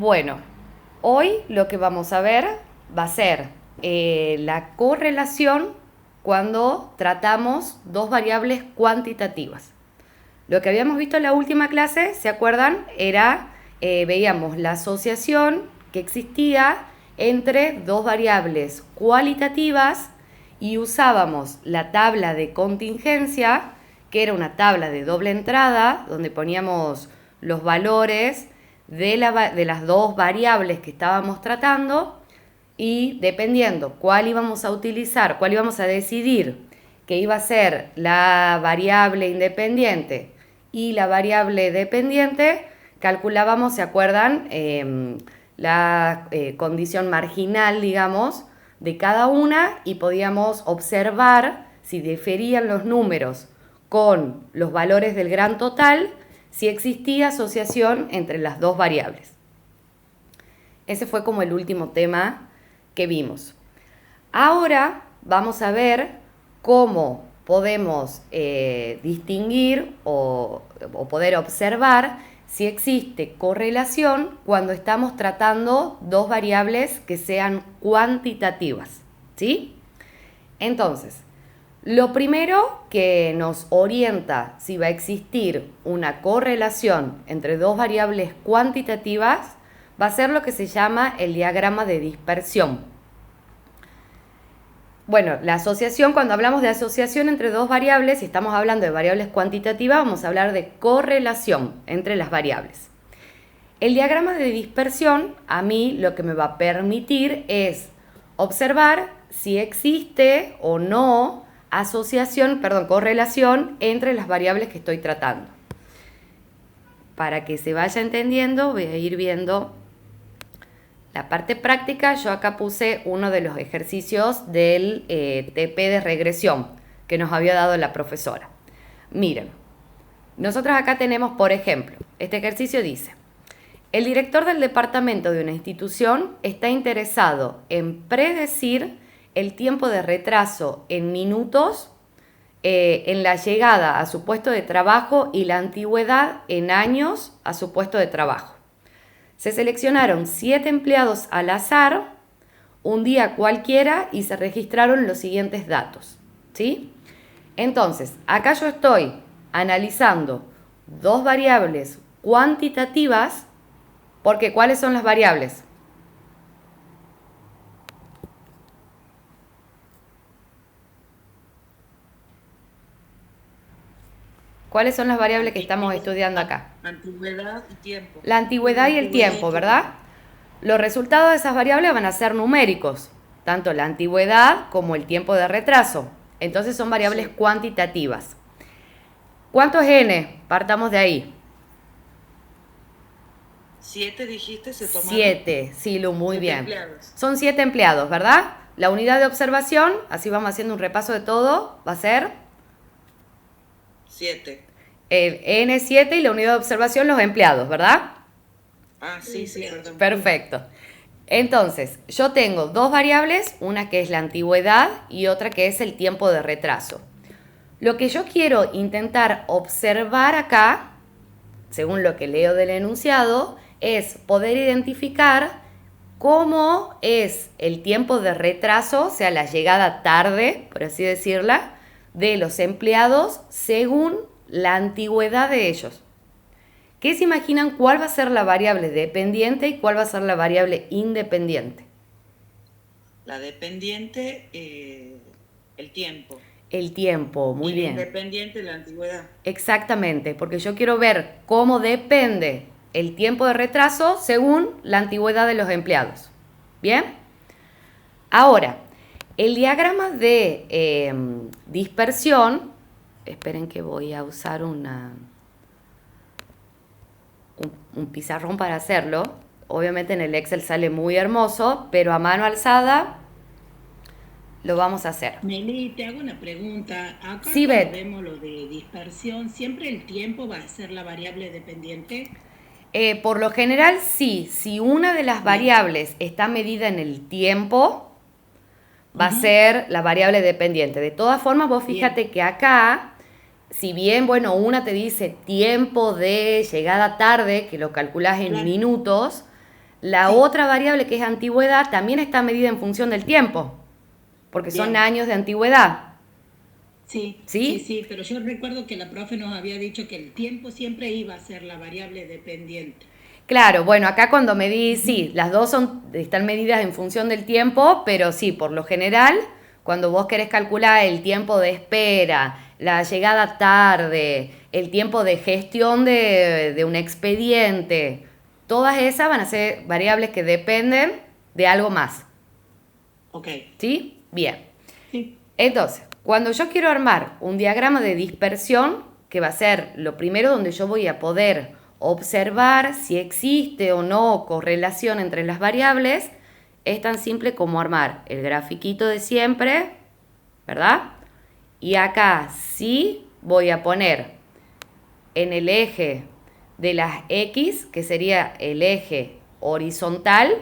Bueno, hoy lo que vamos a ver va a ser la correlación cuando tratamos dos variables cuantitativas. Lo que habíamos visto en la última clase, ¿se acuerdan? Veíamos la asociación que existía entre dos variables cualitativas y usábamos la tabla de contingencia, que era una tabla de doble entrada, donde poníamos los valores de las dos variables que estábamos tratando y dependiendo cuál íbamos a utilizar, cuál íbamos a decidir que iba a ser la variable independiente y la variable dependiente, calculábamos, ¿se acuerdan? La condición marginal, digamos, de cada una y podíamos observar si diferían los números con los valores del gran total, si existía asociación entre las dos variables. Ese fue como el último tema que vimos. Ahora vamos a ver cómo podemos distinguir o poder observar si existe correlación cuando estamos tratando dos variables que sean cuantitativas, ¿sí? Entonces, lo primero que nos orienta si va a existir una correlación entre dos variables cuantitativas va a ser lo que se llama el diagrama de dispersión. Bueno, la asociación, cuando hablamos de asociación entre dos variables, y estamos hablando de variables cuantitativas, vamos a hablar de correlación entre las variables. El diagrama de dispersión a mí lo que me va a permitir es observar si existe o no correlación entre las variables que estoy tratando. Para que se vaya entendiendo, voy a ir viendo la parte práctica. Yo acá puse uno de los ejercicios del TP de regresión que nos había dado la profesora. Miren, nosotros acá tenemos, por ejemplo, este ejercicio dice: el director del departamento de una institución está interesado en predecir el tiempo de retraso en minutos en la llegada a su puesto de trabajo y la antigüedad en años a su puesto de trabajo. Se seleccionaron 7 empleados al azar, un día cualquiera, y se registraron los siguientes datos, ¿sí? Entonces, acá yo estoy analizando dos variables cuantitativas, porque ¿cuáles son las variables? ¿Cuáles son las variables que estamos estudiando acá? Antigüedad y tiempo. La antigüedad y el tiempo, ¿verdad? Los resultados de esas variables van a ser numéricos, tanto la antigüedad como el tiempo de retraso. Entonces son variables Sí. cuantitativas. ¿Cuánto es n? Partamos de ahí. 7 dijiste, se tomaron 7, sí, Lu, muy 7 bien. empleados. Son 7 empleados, ¿verdad? La unidad de observación, así vamos haciendo un repaso de todo, va a ser 7. el N7 y la unidad de observación los empleados, ¿verdad? Ah, sí, sí, perdón. Perfecto. Entonces, yo tengo dos variables, una que es la antigüedad y otra que es el tiempo de retraso. Lo que yo quiero intentar observar acá, según lo que leo del enunciado, es poder identificar cómo es el tiempo de retraso, o sea, la llegada tarde, por así decirla, de los empleados según la antigüedad de ellos. ¿Qué se imaginan cuál va a ser la variable dependiente y cuál va a ser la variable independiente? La dependiente, el tiempo. El tiempo, muy Y la bien. independiente, la antigüedad. Exactamente, porque yo quiero ver cómo depende el tiempo de retraso según la antigüedad de los empleados. ¿Bien? Ahora, el diagrama de dispersión, esperen que voy a usar un pizarrón para hacerlo. Obviamente en el Excel sale muy hermoso, pero a mano alzada lo vamos a hacer. Meli, te hago una pregunta. Acá Sí, cuando Bet. vemos lo de dispersión, ¿siempre el tiempo va a ser la variable dependiente? Por lo general, sí. Si una de las Bien. variables está medida en el tiempo, va a Ujú. ser la variable dependiente. De todas formas, vos Bien, fíjate que acá, si bien, bueno, una te dice tiempo de llegada tarde, que lo calculás en claro. minutos, La Sí. otra variable que es antigüedad también está medida en función del tiempo, porque son Bien. años de antigüedad, Sí, sí, ¿sí? sí, pero yo recuerdo que la profe nos había dicho que el tiempo siempre iba a ser la variable dependiente. Claro, bueno, acá cuando medí, Ujú. sí, las dos están medidas en función del tiempo, pero sí, por lo general, cuando vos querés calcular el tiempo de espera, la llegada tarde, el tiempo de gestión de un expediente, todas esas van a ser variables que dependen de algo más, Ok, ¿sí? Bien. sí, Entonces, cuando yo quiero armar un diagrama de dispersión, que va a ser lo primero donde yo voy a poder observar si existe o no correlación entre las variables, es tan simple como armar el grafiquito de siempre, ¿verdad? Y acá sí voy a poner en el eje de las X, que sería el eje horizontal,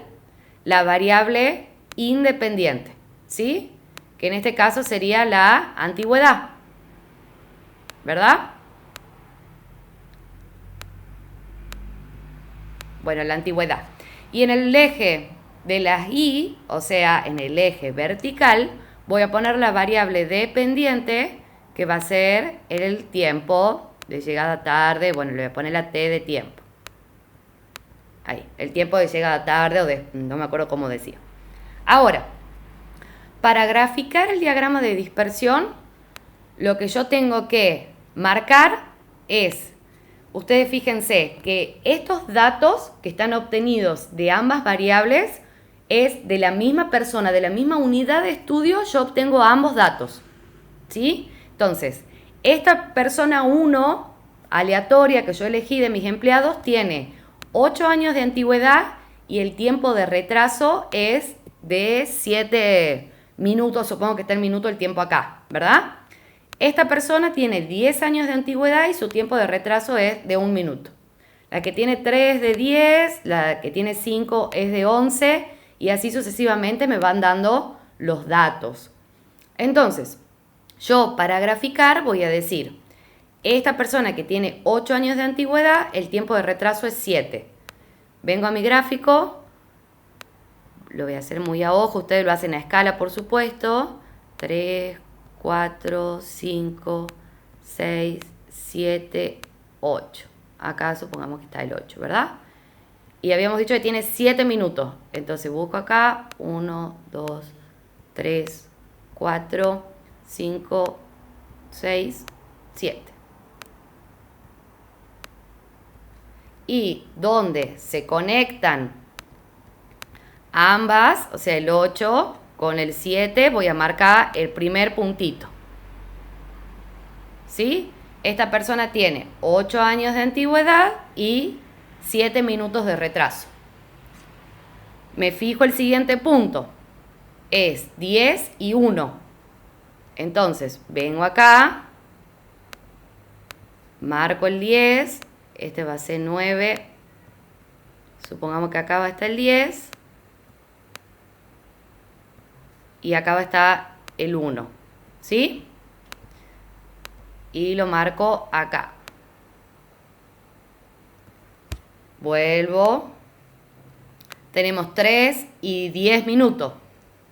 la variable independiente, ¿sí? Que en este caso sería la antigüedad, ¿verdad? Bueno, la antigüedad. Y en el eje de las Y, o sea, en el eje vertical, voy a poner la variable dependiente, que va a ser el tiempo de llegada tarde. Bueno, le voy a poner la T de tiempo. Ahí, el tiempo de llegada tarde o de, no me acuerdo cómo decía. Ahora, para graficar el diagrama de dispersión, lo que yo tengo que marcar es, ustedes fíjense que estos datos que están obtenidos de ambas variables es de la misma persona, de la misma unidad de estudio, yo obtengo ambos datos, ¿sí? Entonces, esta persona 1 aleatoria que yo elegí de mis empleados tiene 8 años de antigüedad y el tiempo de retraso es de 7 minutos, supongo que está el minuto el tiempo acá, ¿verdad? Esta persona tiene 10 años de antigüedad y su tiempo de retraso es de 1 minuto. La que tiene 3 de 10, la que tiene 5 es de 11 y así sucesivamente me van dando los datos. Entonces, yo para graficar voy a decir, esta persona que tiene 8 años de antigüedad, el tiempo de retraso es 7. Vengo a mi gráfico, lo voy a hacer muy a ojo, ustedes lo hacen a escala por supuesto. 3, 4, 5, 6, 7, 8. Acá supongamos que está el 8, ¿verdad? Y habíamos dicho que tiene 7 minutos. Entonces busco acá 1, 2, 3, 4, 5, 6, 7. Y donde se conectan ambas, o sea, el 8 con el 7, voy a marcar el primer puntito. ¿Sí? Esta persona tiene 8 años de antigüedad y 7 minutos de retraso. Me fijo el siguiente punto. Es 10 y 1. Entonces, vengo acá, marco el 10, este va a ser 9. Supongamos que acá va a estar el 10. Y acá va a estar el 1. ¿Sí? Y lo marco acá. Vuelvo. Tenemos 3 y 10 minutos.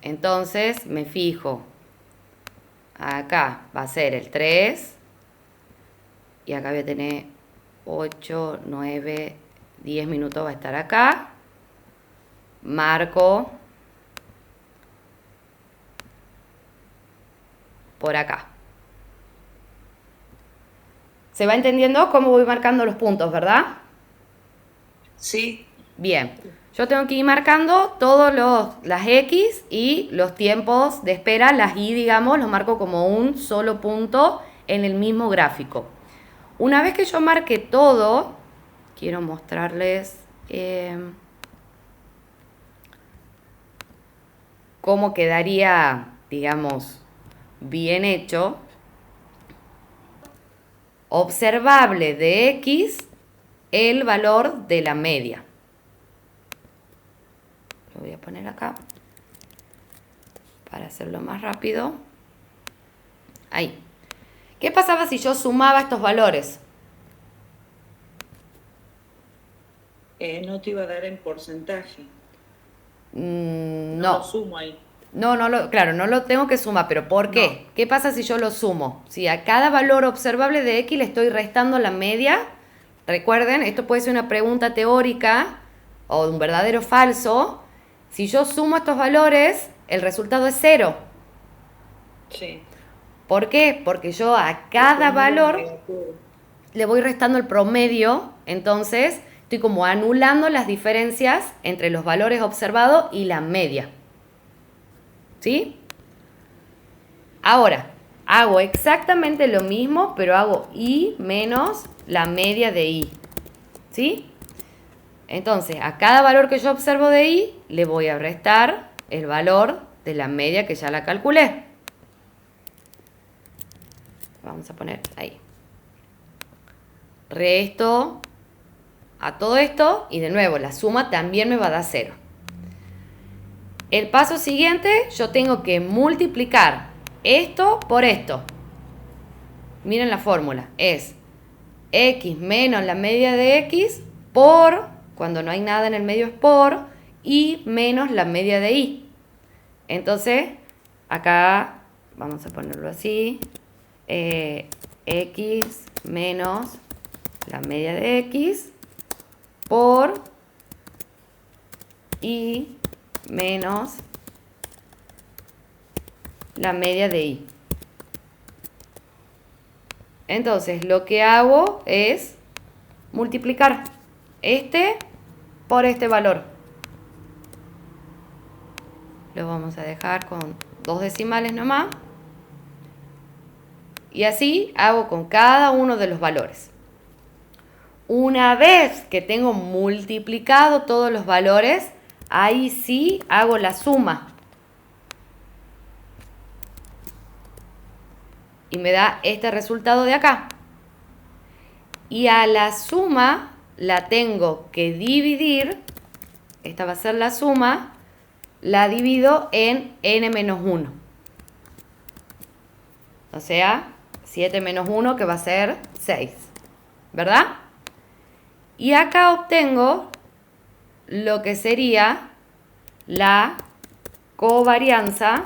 Entonces me fijo. Acá va a ser el 3. Y acá voy a tener 8, 9, 10 minutos va a estar acá. Marco por acá. ¿Se va entendiendo cómo voy marcando los puntos, verdad? Sí, Bien, yo tengo que ir marcando todos las X y los tiempos de espera, las Y, digamos, los marco como un solo punto en el mismo gráfico. Una vez que yo marque todo, quiero mostrarles cómo quedaría, digamos, bien hecho. Observable de X el valor de la media. Lo voy a poner acá para hacerlo más rápido. Ahí. ¿Qué pasaba si yo sumaba estos valores? No te iba a dar en porcentaje. No. No lo sumo ahí. Claro, no lo tengo que sumar, pero ¿por qué? No. ¿Qué pasa si yo lo sumo? Si a cada valor observable de X le estoy restando la media, recuerden, esto puede ser una pregunta teórica o un verdadero o falso. Si yo sumo estos valores, el resultado es 0. Sí. ¿Por qué? Porque yo a El cada promedio es valor negativo. le voy restando el promedio, entonces estoy como anulando las diferencias entre los valores observados y la media. ¿Sí? Ahora, hago exactamente lo mismo, pero hago I menos la media de I. ¿Sí? Entonces, a cada valor que yo observo de I, le voy a restar el valor de la media que ya la calculé. Vamos a poner ahí. Resto a todo esto y de nuevo la suma también me va a dar 0. El paso siguiente, yo tengo que multiplicar esto por esto. Miren la fórmula, es X menos la media de X por, cuando no hay nada en el medio es por, Y menos la media de Y. Entonces, acá vamos a ponerlo así, X menos la media de X por Y menos la media de Y. Entonces, lo que hago es multiplicar este por este valor. Lo vamos a dejar con 2 decimales nomás. Y así hago con cada uno de los valores. Una vez que tengo multiplicado todos los valores, ahí sí hago la suma. Y me da este resultado de acá. Y a la suma la tengo que dividir, esta va a ser la suma, la divido en n-1. O sea, 7 menos 1 que va a ser 6. ¿Verdad? Y acá obtengo lo que sería la covarianza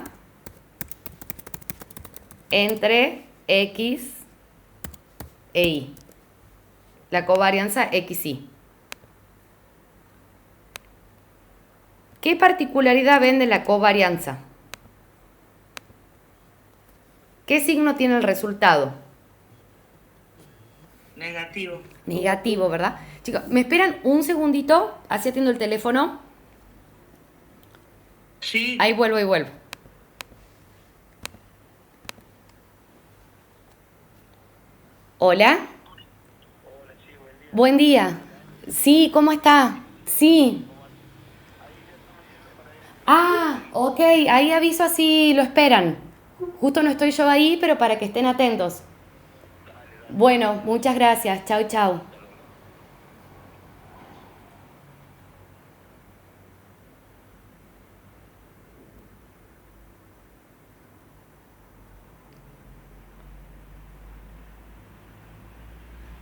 entre X e Y. La covarianza XY. ¿Qué particularidad ven de la covarianza? ¿Qué signo tiene el resultado? Negativo. Negativo, ¿verdad? Chicos, ¿me esperan un segundito? Así atiendo el teléfono. Sí. Ahí vuelvo y vuelvo. Hola. Hola, sí, Buen buen día. día. Sí, ¿cómo está? Sí. Ah, ok, ahí aviso así lo esperan. Justo no estoy yo ahí, pero para que estén atentos. Dale, dale, Bueno, muchas gracias. Chau, chau. hasta luego.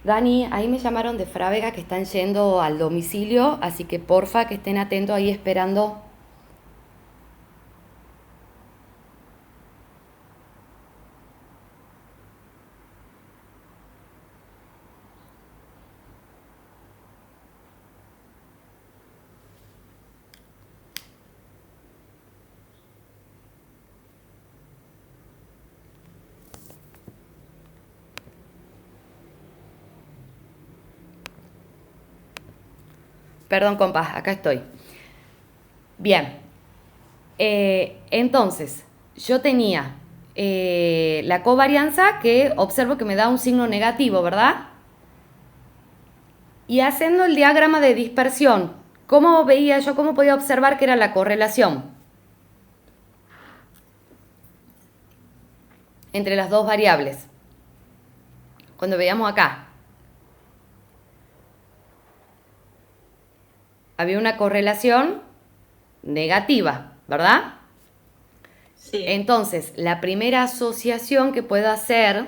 Dani, ahí me llamaron de Frávega que están yendo al domicilio, así que porfa que estén atentos ahí esperando. Perdón, compás, acá estoy. Bien. Entonces, yo tenía la covarianza que observo que me da un signo negativo, ¿verdad? Y haciendo el diagrama de dispersión, ¿cómo veía yo, cómo podía observar que era la correlación entre las dos variables? Cuando veíamos acá, había una correlación negativa, ¿verdad? Sí. Entonces, la primera asociación que puedo hacer,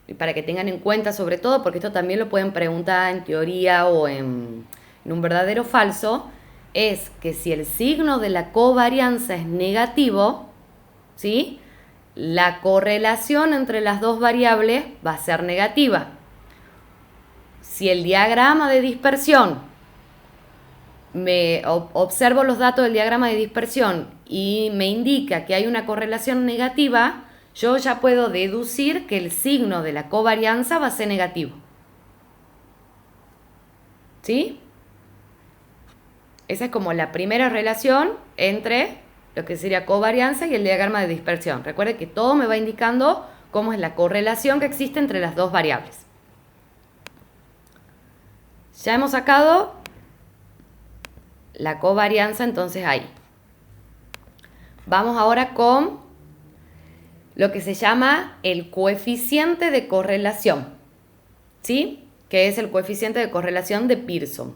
y para que tengan en cuenta sobre todo, porque esto también lo pueden preguntar en teoría o en en un verdadero o falso, es que si el signo de la covarianza es negativo, ¿sí?, la correlación entre las dos variables va a ser negativa. Si el diagrama de dispersión, observo los datos del diagrama de dispersión y me indica que hay una correlación negativa, yo ya puedo deducir que el signo de la covarianza va a ser negativo. ¿Sí? Esa es como la primera relación entre lo que sería covarianza y el diagrama de dispersión. Recuerde que todo me va indicando cómo es la correlación que existe entre las dos variables. Ya hemos sacado la covarianza entonces ahí. Vamos ahora con lo que se llama el coeficiente de correlación, ¿sí?, que es el coeficiente de correlación de Pearson.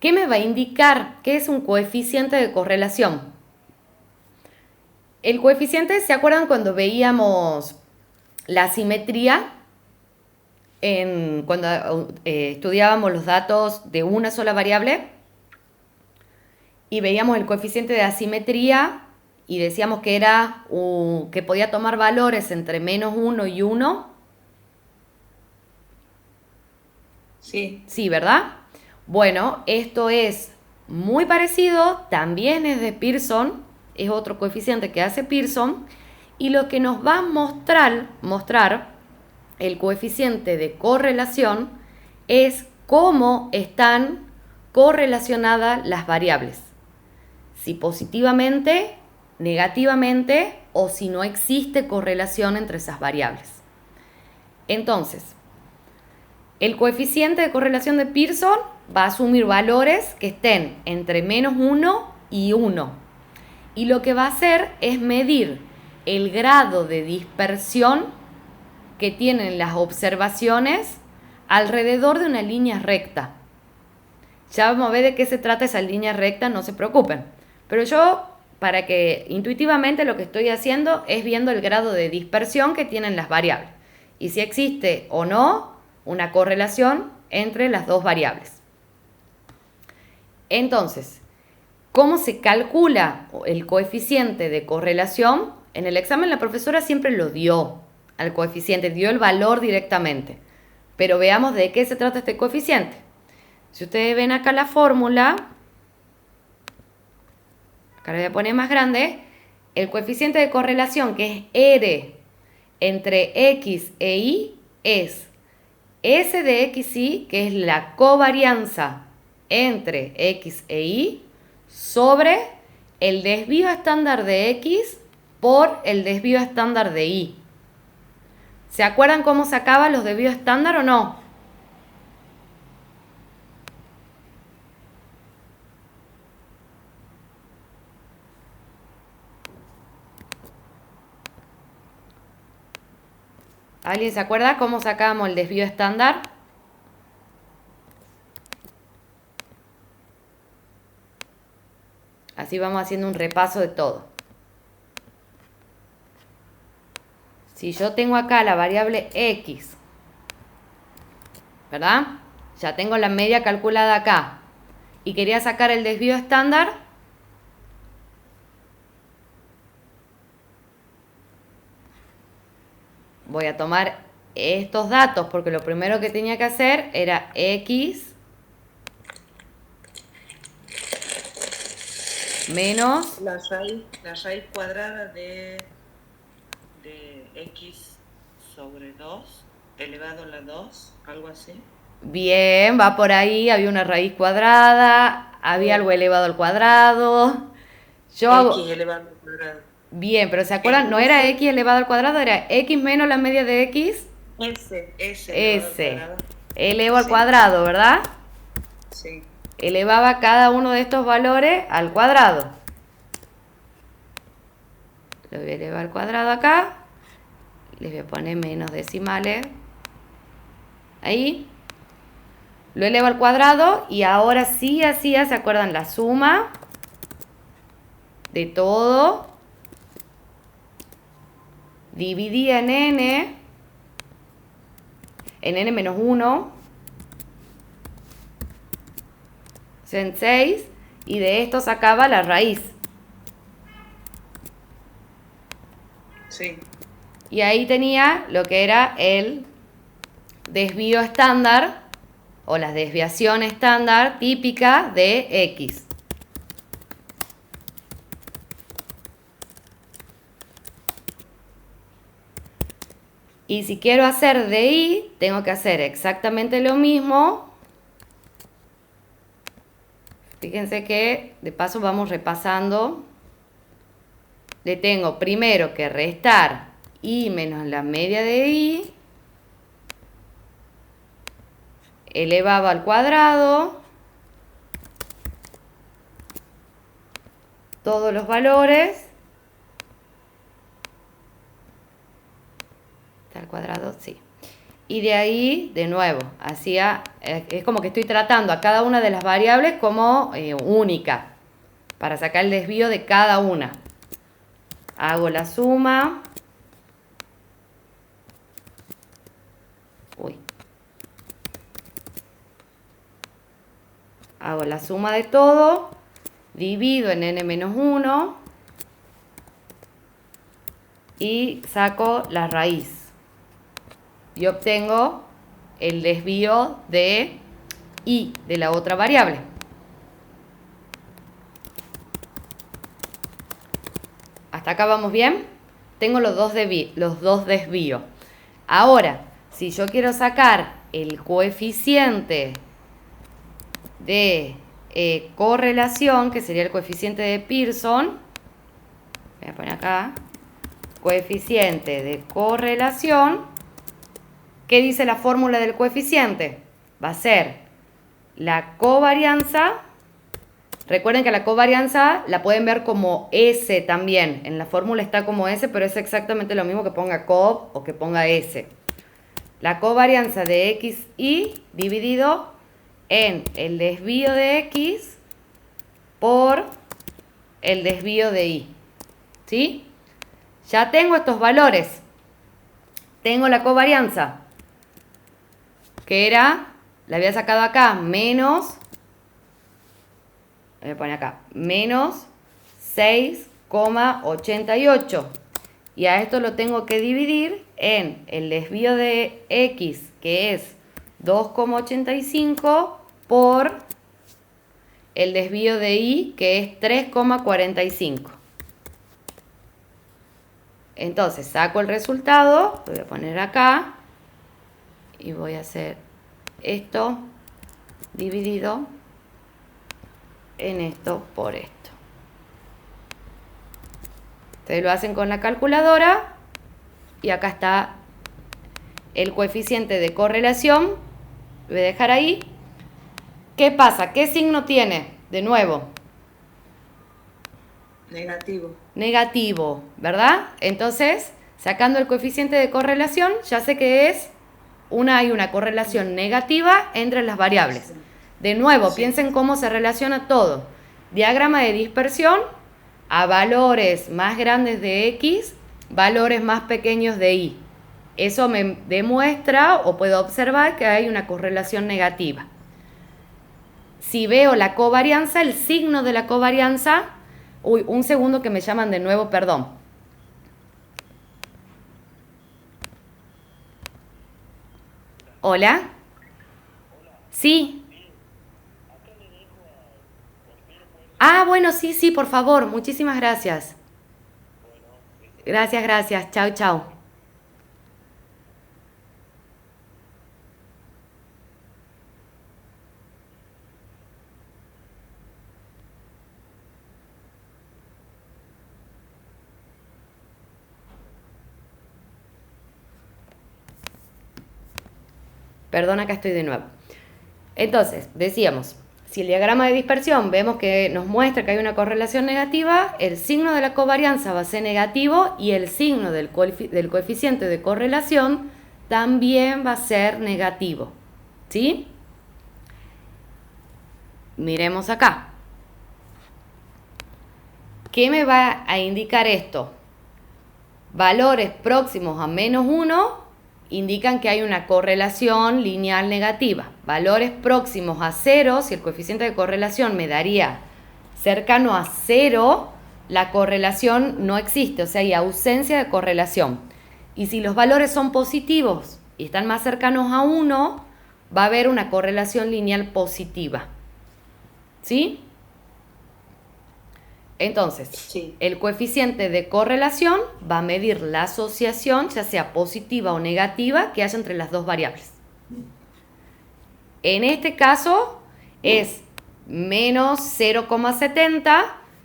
¿Qué me va a indicar? ¿Qué es un coeficiente de correlación? El coeficiente, ¿se acuerdan cuando veíamos la simetría? Cuando estudiábamos los datos de una sola variable y veíamos el coeficiente de asimetría y decíamos que era que podía tomar valores entre -1 y 1. Sí. Sí, ¿verdad? Bueno, esto es muy parecido, también es de Pearson, es otro coeficiente que hace Pearson, y lo que nos va a mostrar el coeficiente de correlación es cómo están correlacionadas las variables. Si positivamente, negativamente o si no existe correlación entre esas variables. Entonces, el coeficiente de correlación de Pearson va a asumir valores que estén entre -1 y 1. Y lo que va a hacer es medir el grado de dispersión que tienen las observaciones alrededor de una línea recta. Ya vamos a ver de qué se trata esa línea recta, no se preocupen. Pero yo, para que intuitivamente lo que estoy haciendo es viendo el grado de dispersión que tienen las variables. Y si existe o no una correlación entre las dos variables. Entonces, ¿cómo se calcula el coeficiente de correlación? En el examen la profesora siempre lo dio al coeficiente, dio el valor directamente. Pero veamos de qué se trata este coeficiente. Si ustedes ven acá la fórmula, acá la voy a poner más grande, el coeficiente de correlación, que es R entre X e Y, es S de X y, que es la covarianza entre X e Y, sobre el desvío estándar de X por el desvío estándar de Y. ¿Se acuerdan cómo sacaba los desvíos estándar o no? ¿Alguien se acuerda cómo sacábamos el desvío estándar? Así vamos haciendo un repaso de todo. Si yo tengo acá la variable X, ¿verdad? Ya tengo la media calculada acá. Y quería sacar el desvío estándar. Voy a tomar estos datos porque lo primero que tenía que hacer era X menos La raíz cuadrada de X sobre 2 elevado a la 2, algo así. Bien, va por ahí, había una raíz cuadrada, había algo elevado al cuadrado. Yo hago... X elevado al cuadrado. Bien, pero ¿se acuerdan? No era X elevado al cuadrado, era X menos la media de X. S Elevo al cuadrado, ¿verdad? Sí. Elevaba cada uno de estos valores al cuadrado. Lo voy a elevar al cuadrado acá. Les voy a poner menos decimales. Ahí. Lo elevo al cuadrado y ahora sí hacía, ¿se acuerdan? La suma de todo. Dividía en n menos 1. en 6, y de esto sacaba la raíz. Sí. Y ahí tenía lo que era el desvío estándar o la desviación estándar típica de X. Y si quiero hacer de Y, tengo que hacer exactamente lo mismo. Fíjense que de paso vamos repasando. Le tengo primero que restar Y menos la media de Y elevado al cuadrado, todos los valores, ¿está al cuadrado? Sí. Y de ahí, de nuevo, es como que estoy tratando a cada una de las variables como única, para sacar el desvío de cada una. Hago la suma. Hago la suma de todo, divido en n-1 y saco la raíz. Y obtengo el desvío de Y, de la otra variable. ¿Hasta acá vamos bien? Tengo los dos desvíos. Ahora, si yo quiero sacar el coeficiente de correlación, que sería el coeficiente de Pearson, voy a poner acá, coeficiente de correlación, ¿qué dice la fórmula del coeficiente? Va a ser la covarianza. Recuerden que la covarianza la pueden ver como S también. En la fórmula está como S, pero es exactamente lo mismo que ponga cov o que ponga S. La covarianza de X y dividido en el desvío de X por el desvío de Y. ¿Sí? Ya tengo estos valores. Tengo la covarianza, que era, la había sacado acá, menos, voy a poner acá, menos 6,88. Y a esto lo tengo que dividir en el desvío de X, que es 2,85, por el desvío de Y, que es 3,45. Entonces saco el resultado, lo voy a poner acá y voy a hacer esto dividido en esto por esto. Ustedes lo hacen con la calculadora y acá está el coeficiente de correlación. Lo voy a dejar ahí. ¿Qué pasa? ¿Qué signo tiene? De nuevo. Negativo. Negativo, ¿verdad? Entonces, sacando el coeficiente de correlación, ya sé que hay una correlación negativa entre las variables. De nuevo, piensen cómo se relaciona todo. Diagrama de dispersión, a valores más grandes de X, valores más pequeños de Y. Eso me demuestra o puedo observar que hay una correlación negativa. Si veo la covarianza, el signo de la covarianza... Uy, un segundo que me llaman de nuevo, perdón. ¿Hola? Sí. Ah, bueno, sí, por favor. Muchísimas gracias. Gracias. Chau, chau. Perdona, acá estoy de nuevo. Entonces, decíamos, si el diagrama de dispersión vemos que nos muestra que hay una correlación negativa, el signo de la covarianza va a ser negativo y el signo del coeficiente de correlación también va a ser negativo. ¿Sí? Miremos acá. ¿Qué me va a indicar esto? Valores próximos a -1 indican que hay una correlación lineal negativa. Valores próximos a 0, si el coeficiente de correlación me daría cercano a 0, la correlación no existe, o sea, hay ausencia de correlación. Y si los valores son positivos y están más cercanos a 1, va a haber una correlación lineal positiva. ¿Sí? Entonces, Sí. el coeficiente de correlación va a medir la asociación, ya sea positiva o negativa, que haya entre las dos variables. En este caso es menos 0,70,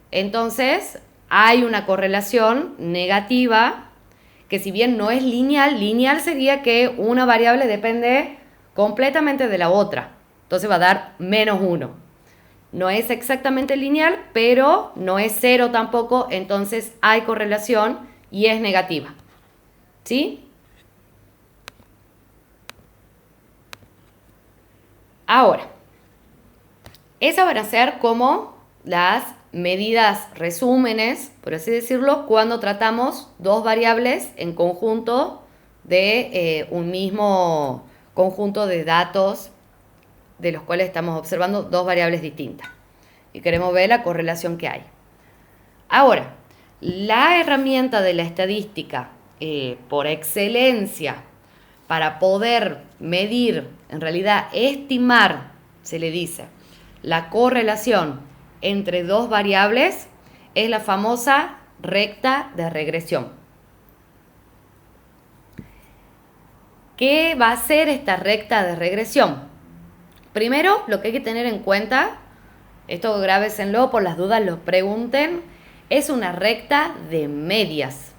entonces hay una correlación negativa, que si bien no es lineal, lineal sería que una variable depende completamente de la otra, entonces va a dar menos 1. No es exactamente lineal, pero no es 0 tampoco, entonces hay correlación y es negativa. ¿Sí? Ahora, esas van a ser como las medidas resúmenes, por así decirlo, cuando tratamos dos variables en conjunto de un mismo conjunto de datos de los cuales estamos observando dos variables distintas y queremos ver la correlación que hay. Ahora, la herramienta de la estadística por excelencia para poder medir, en realidad estimar, se le dice, la correlación entre dos variables es la famosa recta de regresión. ¿Qué va a hacer esta recta de regresión? Primero, lo que hay que tener en cuenta, esto grábenlo por las dudas, lo pregunten, es una recta de medias,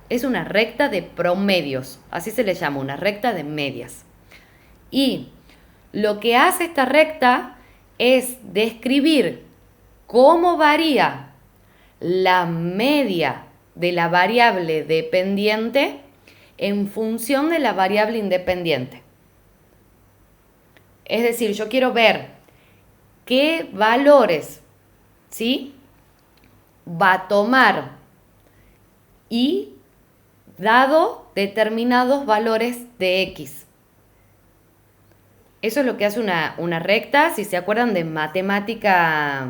es una recta de promedios, así se le llama, una recta de medias. Y lo que hace esta recta es describir cómo varía la media de la variable dependiente en función de la variable independiente. Es decir, yo quiero ver qué valores, ¿sí?, va a tomar y dado determinados valores de X. Eso es lo que hace una recta. Si se acuerdan de matemática,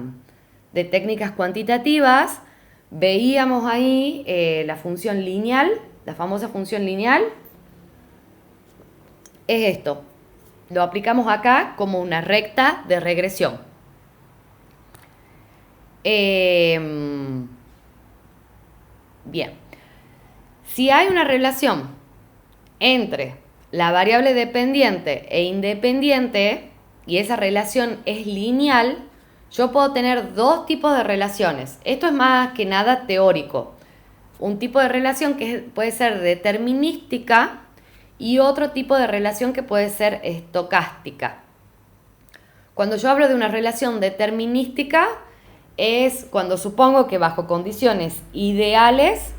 de técnicas cuantitativas, veíamos ahí la función lineal, la famosa función lineal. Es esto. Lo aplicamos acá como una recta de regresión. Bien. Si hay una relación entre la variable dependiente e independiente, y esa relación es lineal, yo puedo tener dos tipos de relaciones. Esto es más que nada teórico. Un tipo de relación que puede ser determinística y otro tipo de relación que puede ser estocástica. Cuando yo hablo de una relación determinística es cuando supongo que bajo condiciones ideales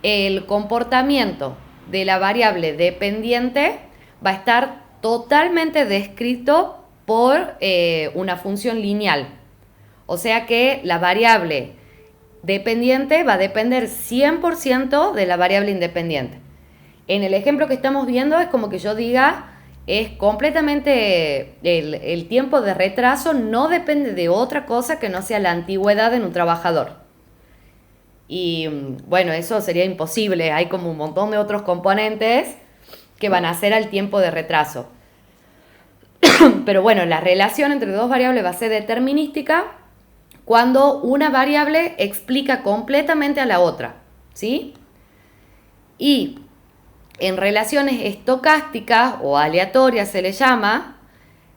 el comportamiento de la variable dependiente va a estar totalmente descrito por una función lineal. O sea que la variable dependiente va a depender 100% de la variable independiente. En el ejemplo que estamos viendo es como que yo diga, es completamente, el tiempo de retraso no depende de otra cosa que no sea la antigüedad en un trabajador. Y bueno, eso sería imposible, hay como un montón de otros componentes que van a hacer al tiempo de retraso. Pero bueno, la relación entre dos variables va a ser determinística cuando una variable explica completamente a la otra, ¿sí? Y en relaciones estocásticas o aleatorias se le llama,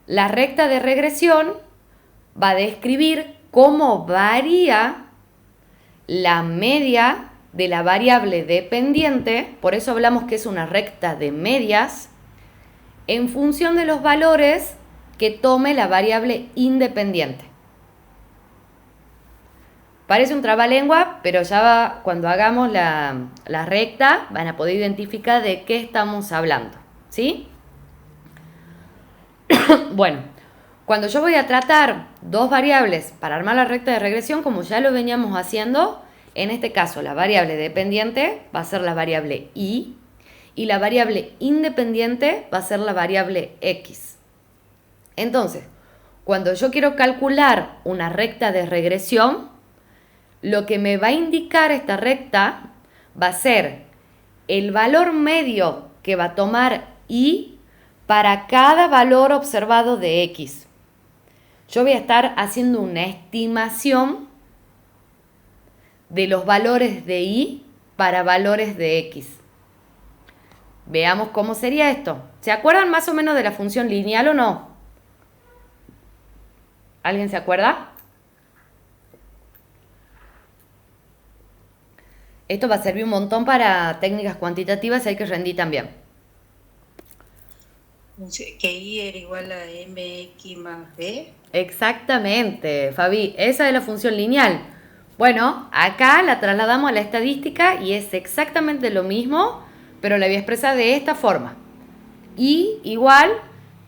la recta de regresión va a describir cómo varía la media de la variable dependiente, por eso hablamos que es una recta de medias, en función de los valores que tome la variable independiente. Parece un trabalengua, pero ya cuando hagamos la recta van a poder identificar de qué estamos hablando, ¿sí? Bueno, cuando yo voy a tratar dos variables para armar la recta de regresión, como ya lo veníamos haciendo, en este caso la variable dependiente va a ser la variable y y la variable independiente va a ser la variable x. Entonces, cuando yo quiero calcular una recta de regresión, lo que me va a indicar esta recta va a ser el valor medio que va a tomar y para cada valor observado de x. Yo voy a estar haciendo una estimación de los valores de y para valores de x. Veamos cómo sería esto. ¿Se acuerdan más o menos de la función lineal o no? ¿Alguien se acuerda? Esto va a servir un montón para técnicas cuantitativas y hay que rendir también. Que y era igual a mx más b. Exactamente, Fabi, esa es la función lineal. Bueno, acá la trasladamos a la estadística y es exactamente lo mismo, pero la voy a expresar de esta forma. Y igual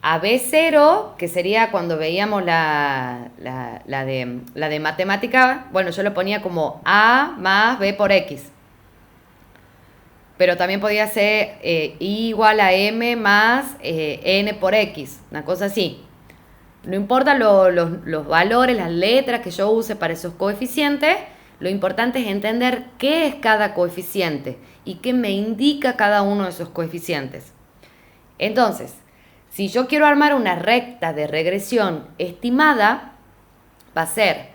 a B0, que sería cuando veíamos la de matemática, bueno, yo lo ponía como A más B por X. Pero también podía ser I igual a M más N por X, una cosa así. No importa los valores, las letras que yo use para esos coeficientes, lo importante es entender qué es cada coeficiente y qué me indica cada uno de esos coeficientes. Entonces, si yo quiero armar una recta de regresión estimada, va a ser,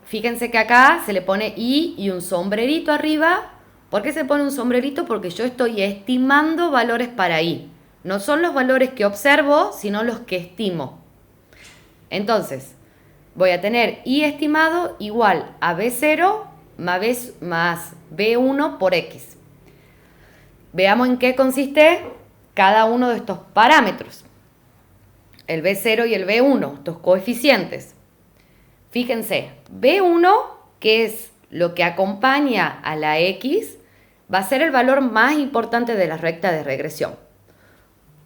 fíjense que acá se le pone I y un sombrerito arriba. ¿Por qué se pone un sombrerito? Porque yo estoy estimando valores para I. No son los valores que observo, sino los que estimo. Entonces, voy a tener I estimado igual a B0 más B1 por X. Veamos en qué consiste cada uno de estos parámetros. El B0 y el B1, estos coeficientes. Fíjense, B1, que es lo que acompaña a la X, va a ser el valor más importante de la recta de regresión.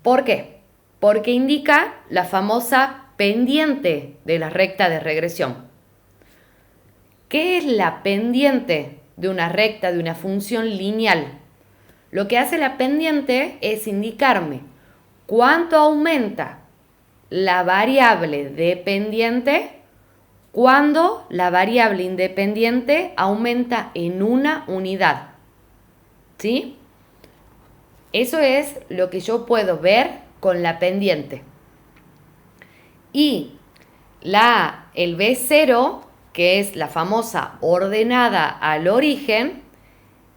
¿Por qué? Porque indica la famosa pendiente de la recta de regresión. ¿Qué es la pendiente de una recta, de una función lineal? Lo que hace la pendiente es indicarme cuánto aumenta la variable dependiente cuando la variable independiente aumenta en una unidad. ¿Sí? Eso es lo que yo puedo ver con la pendiente. Y el B0, que es la famosa ordenada al origen,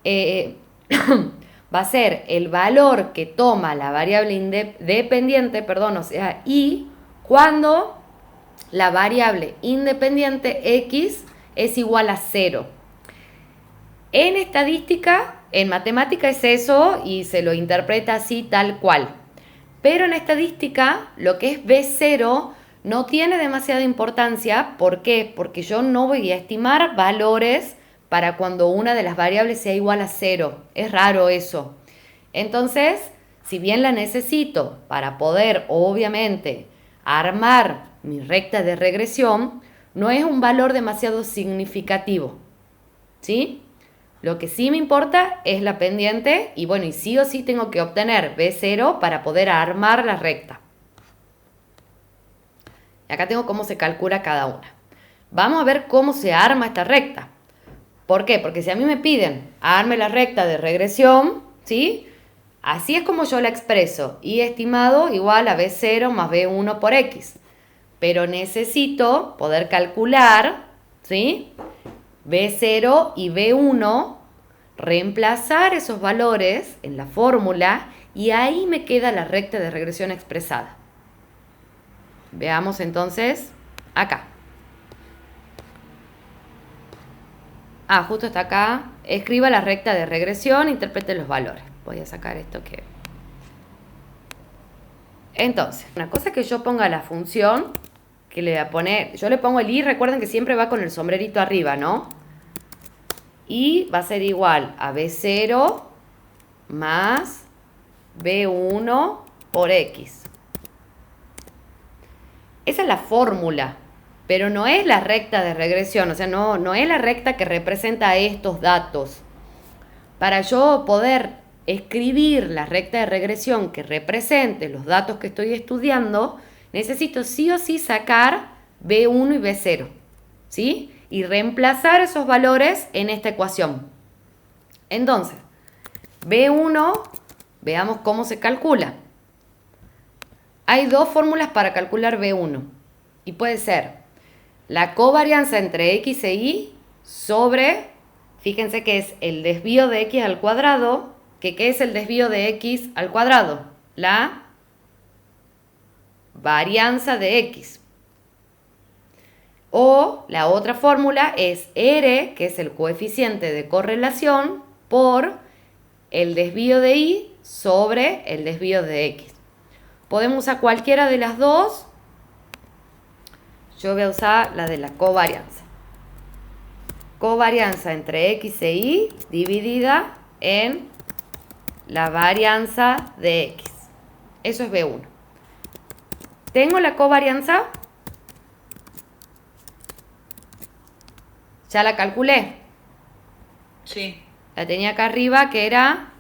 va a ser el valor que toma la variable dependiente, o sea, y cuando la variable independiente x es igual a 0. En estadística, en matemática es eso y se lo interpreta así tal cual. Pero en estadística, lo que es B0 no tiene demasiada importancia. ¿Por qué? Porque yo no voy a estimar valores para cuando una de las variables sea igual a 0. Es raro eso. Entonces, si bien la necesito para poder, obviamente, armar mi recta de regresión, no es un valor demasiado significativo. ¿Sí? Lo que sí me importa es la pendiente y bueno, y sí o sí tengo que obtener B0 para poder armar la recta. Y acá tengo cómo se calcula cada una. Vamos a ver cómo se arma esta recta. ¿Por qué? Porque si a mí me piden arme la recta de regresión, ¿sí? Así es como yo la expreso. Y estimado igual a B0 más B1 por X. Pero necesito poder calcular, ¿sí? B0 y B1, reemplazar esos valores en la fórmula y ahí me queda la recta de regresión expresada. Veamos entonces acá. Justo está acá. Escriba la recta de regresión, interprete los valores. Voy a sacar esto que... Entonces, una cosa es que yo ponga la función, que le voy a poner... Yo le pongo el i, recuerden que siempre va con el sombrerito arriba, ¿no? Y va a ser igual a B0 más B1 por X. Esa es la fórmula, pero no es la recta de regresión, o sea, no es la recta que representa estos datos. Para yo poder escribir la recta de regresión que represente los datos que estoy estudiando, necesito sí o sí sacar B1 y B0, ¿sí? Y reemplazar esos valores en esta ecuación. Entonces, B1, veamos cómo se calcula. Hay dos fórmulas para calcular B1 y puede ser la covarianza entre X e Y sobre, fíjense que es el desvío de X al cuadrado, que ¿qué es el desvío de X al cuadrado? La varianza de X. O la otra fórmula es R, que es el coeficiente de correlación, por el desvío de Y sobre el desvío de X. Podemos usar cualquiera de las dos. Yo voy a usar la de la covarianza. Covarianza entre X e Y dividida en la varianza de X. Eso es B1. ¿Tengo la covarianza? Ya la calculé. Sí. La tenía acá arriba, que era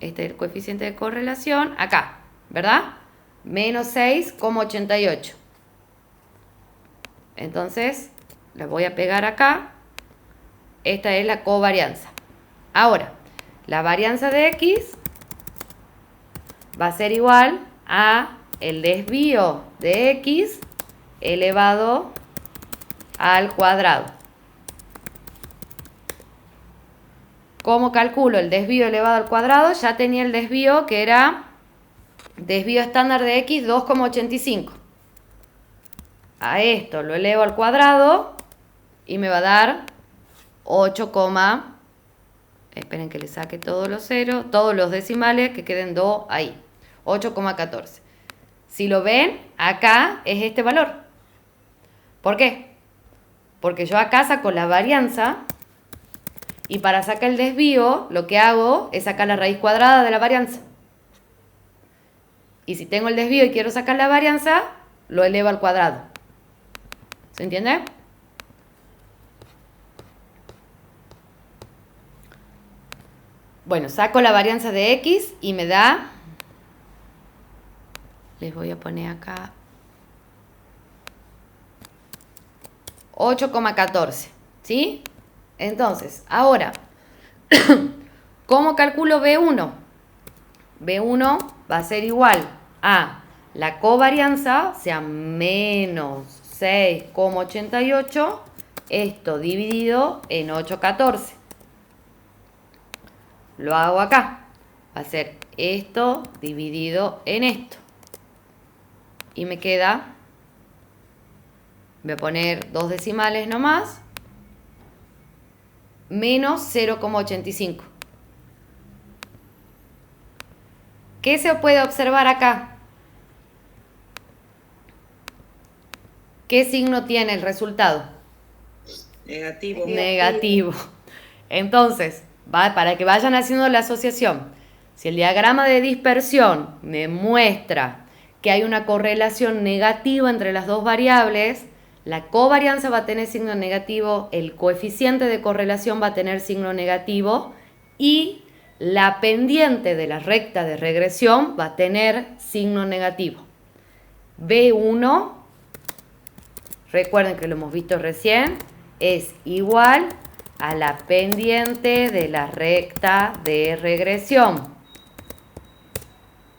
el coeficiente de correlación, acá, ¿verdad? Menos 6,88. Entonces, la voy a pegar acá. Esta es la covarianza. Ahora, la varianza de X va a ser igual a el desvío de X elevado al cuadrado. ¿Cómo calculo el desvío elevado al cuadrado? Ya tenía el desvío que era desvío estándar de X 2,85. A esto lo elevo al cuadrado y me va a dar 8, esperen que le saque todos los ceros, todos los decimales, que queden 2 ahí. 8,14. Si lo ven, acá es este valor. ¿Por qué? Porque yo acá saco la varianza y para sacar el desvío lo que hago es sacar la raíz cuadrada de la varianza. Y si tengo el desvío y quiero sacar la varianza, lo elevo al cuadrado. ¿Se entiende? Bueno, saco la varianza de X y me da, les voy a poner acá, 8,14, ¿sí? Entonces, ahora, ¿cómo calculo B1? B1 va a ser igual a la covarianza, o sea, menos 6,88, esto dividido en 8,14. Lo hago acá. Va a ser esto dividido en esto. Y me queda, voy a poner dos decimales nomás, menos 0,85. ¿Qué se puede observar acá? ¿Qué signo tiene el resultado? Negativo. Negativo. Entonces, para que vayan haciendo la asociación, si el diagrama de dispersión me muestra que hay una correlación negativa entre las dos variables, la covarianza va a tener signo negativo, el coeficiente de correlación va a tener signo negativo y la pendiente de la recta de regresión va a tener signo negativo. B1, recuerden que lo hemos visto recién, es igual a la pendiente de la recta de regresión.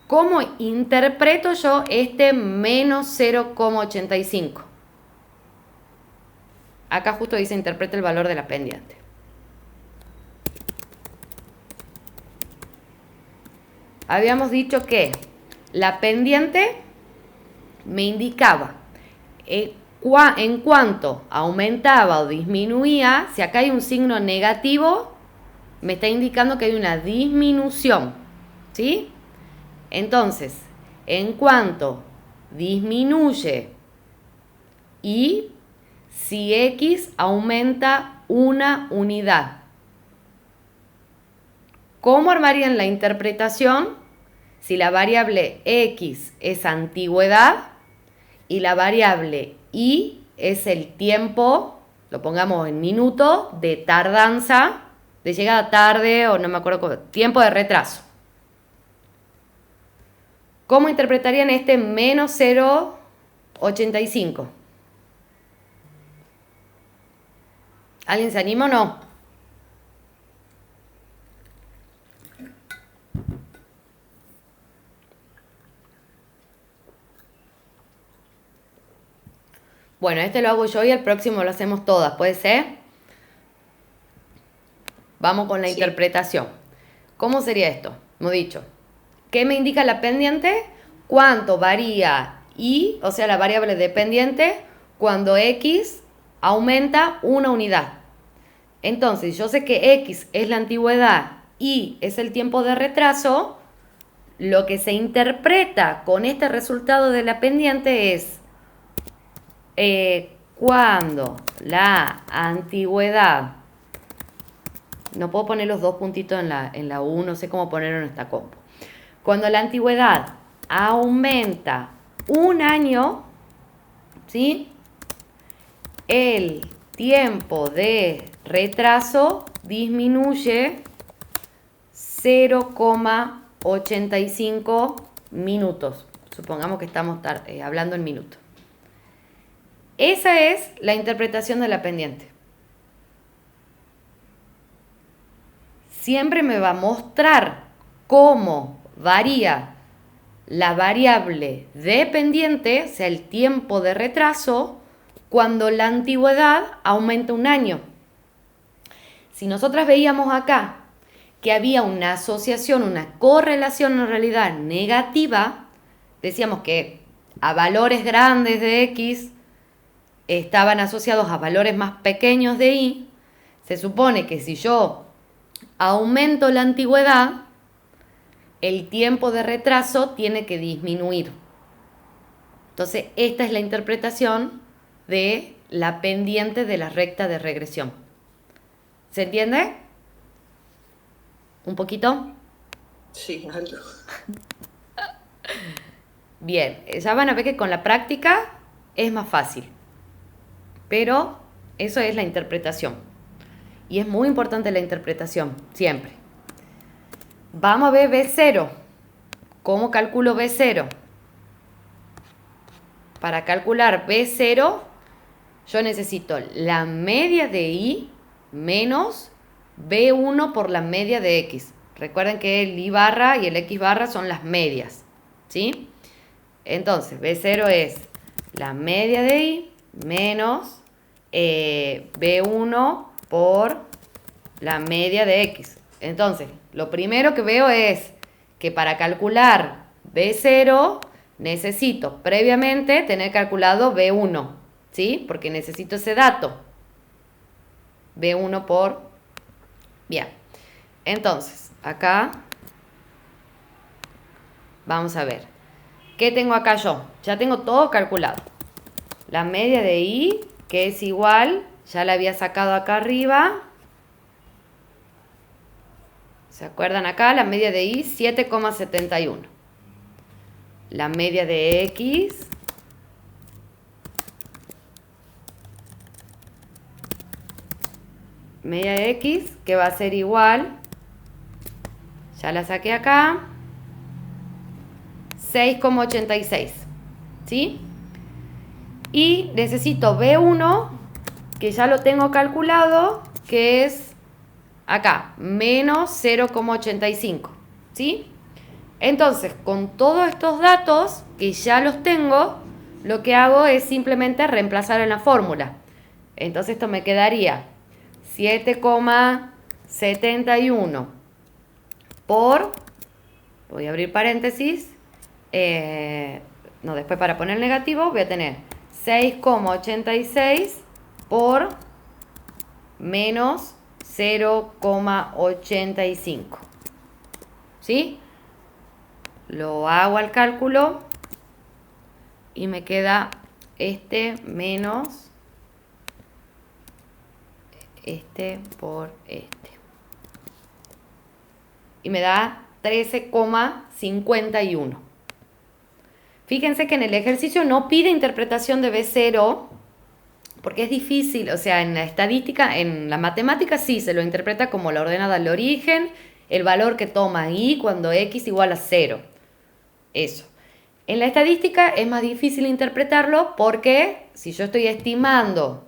¿Cómo interpreto yo este menos 0,85? Acá justo dice interpreta el valor de la pendiente. Habíamos dicho que la pendiente me indicaba en cuanto aumentaba o disminuía. Si acá hay un signo negativo, me está indicando que hay una disminución, ¿sí? Entonces, en cuanto disminuye y si X aumenta una unidad. ¿Cómo armarían la interpretación si la variable X es antigüedad y la variable Y es el tiempo, lo pongamos en minutos, de tardanza de llegada tarde o no me acuerdo cómo, tiempo de retraso. ¿Cómo interpretarían este menos 0,85? ¿Alguien se anima o no? Bueno, este lo hago yo y el próximo lo hacemos todas, ¿puede ser? Vamos con la Sí. interpretación. ¿Cómo sería esto? Hemos dicho, ¿qué me indica la pendiente? ¿Cuánto varía y, o sea, la variable dependiente, cuando x aumenta una unidad? Entonces, yo sé que x es la antigüedad y es el tiempo de retraso. Lo que se interpreta con este resultado de la pendiente es cuando la antigüedad, no puedo poner los dos puntitos en la U, no sé cómo ponerlo en esta compu. Cuando la antigüedad aumenta un año, ¿sí? El tiempo de retraso disminuye 0,85 minutos. Supongamos que estamos hablando en minutos. Esa es la interpretación de la pendiente. Siempre me va a mostrar cómo varía la variable dependiente, o sea, el tiempo de retraso, cuando la antigüedad aumenta un año. Si nosotras veíamos acá que había una asociación, una correlación en realidad negativa, decíamos que a valores grandes de X estaban asociados a valores más pequeños de Y, se supone que si yo aumento la antigüedad, el tiempo de retraso tiene que disminuir. Entonces, esta es la interpretación de la pendiente de la recta de regresión. ¿Se entiende? ¿Un poquito? Sí, algo. Bien, ya van a ver que con la práctica es más fácil. Pero eso es la interpretación. Y es muy importante la interpretación, siempre. Vamos a ver B0. ¿Cómo calculo B0? Para calcular B0, yo necesito la media de Y menos B1 por la media de X. Recuerden que el Y barra y el X barra son las medias, ¿sí? Entonces, B0 es la media de Y menos B1 por la media de X. Entonces, lo primero que veo es que para calcular B0 necesito previamente tener calculado B1, ¿sí? Porque necesito ese dato. B1 por... Bien. Entonces, acá vamos a ver. ¿Qué tengo acá yo? Ya tengo todo calculado. La media de Y, que es igual, ya la había sacado acá arriba. ¿Se acuerdan acá? La media de Y, 7,71. La media de X, media de X, que va a ser igual, ya la saqué acá, 6,86, ¿sí? Y necesito B1, que ya lo tengo calculado, que es acá, menos 0,85, ¿sí? Entonces, con todos estos datos, que ya los tengo, lo que hago es simplemente reemplazar en la fórmula. Entonces, esto me quedaría 7,71 por, voy a abrir paréntesis, después para poner negativo voy a tener 6,86 por menos 0,85. ¿Sí? Lo hago al cálculo y me queda este menos este por este. Y me da 13,51. Fíjense que en el ejercicio no pide interpretación de B0, porque es difícil, o sea, en la estadística, en la matemática sí se lo interpreta como la ordenada al origen, el valor que toma y cuando x igual a 0. Eso. En la estadística es más difícil interpretarlo porque si yo estoy estimando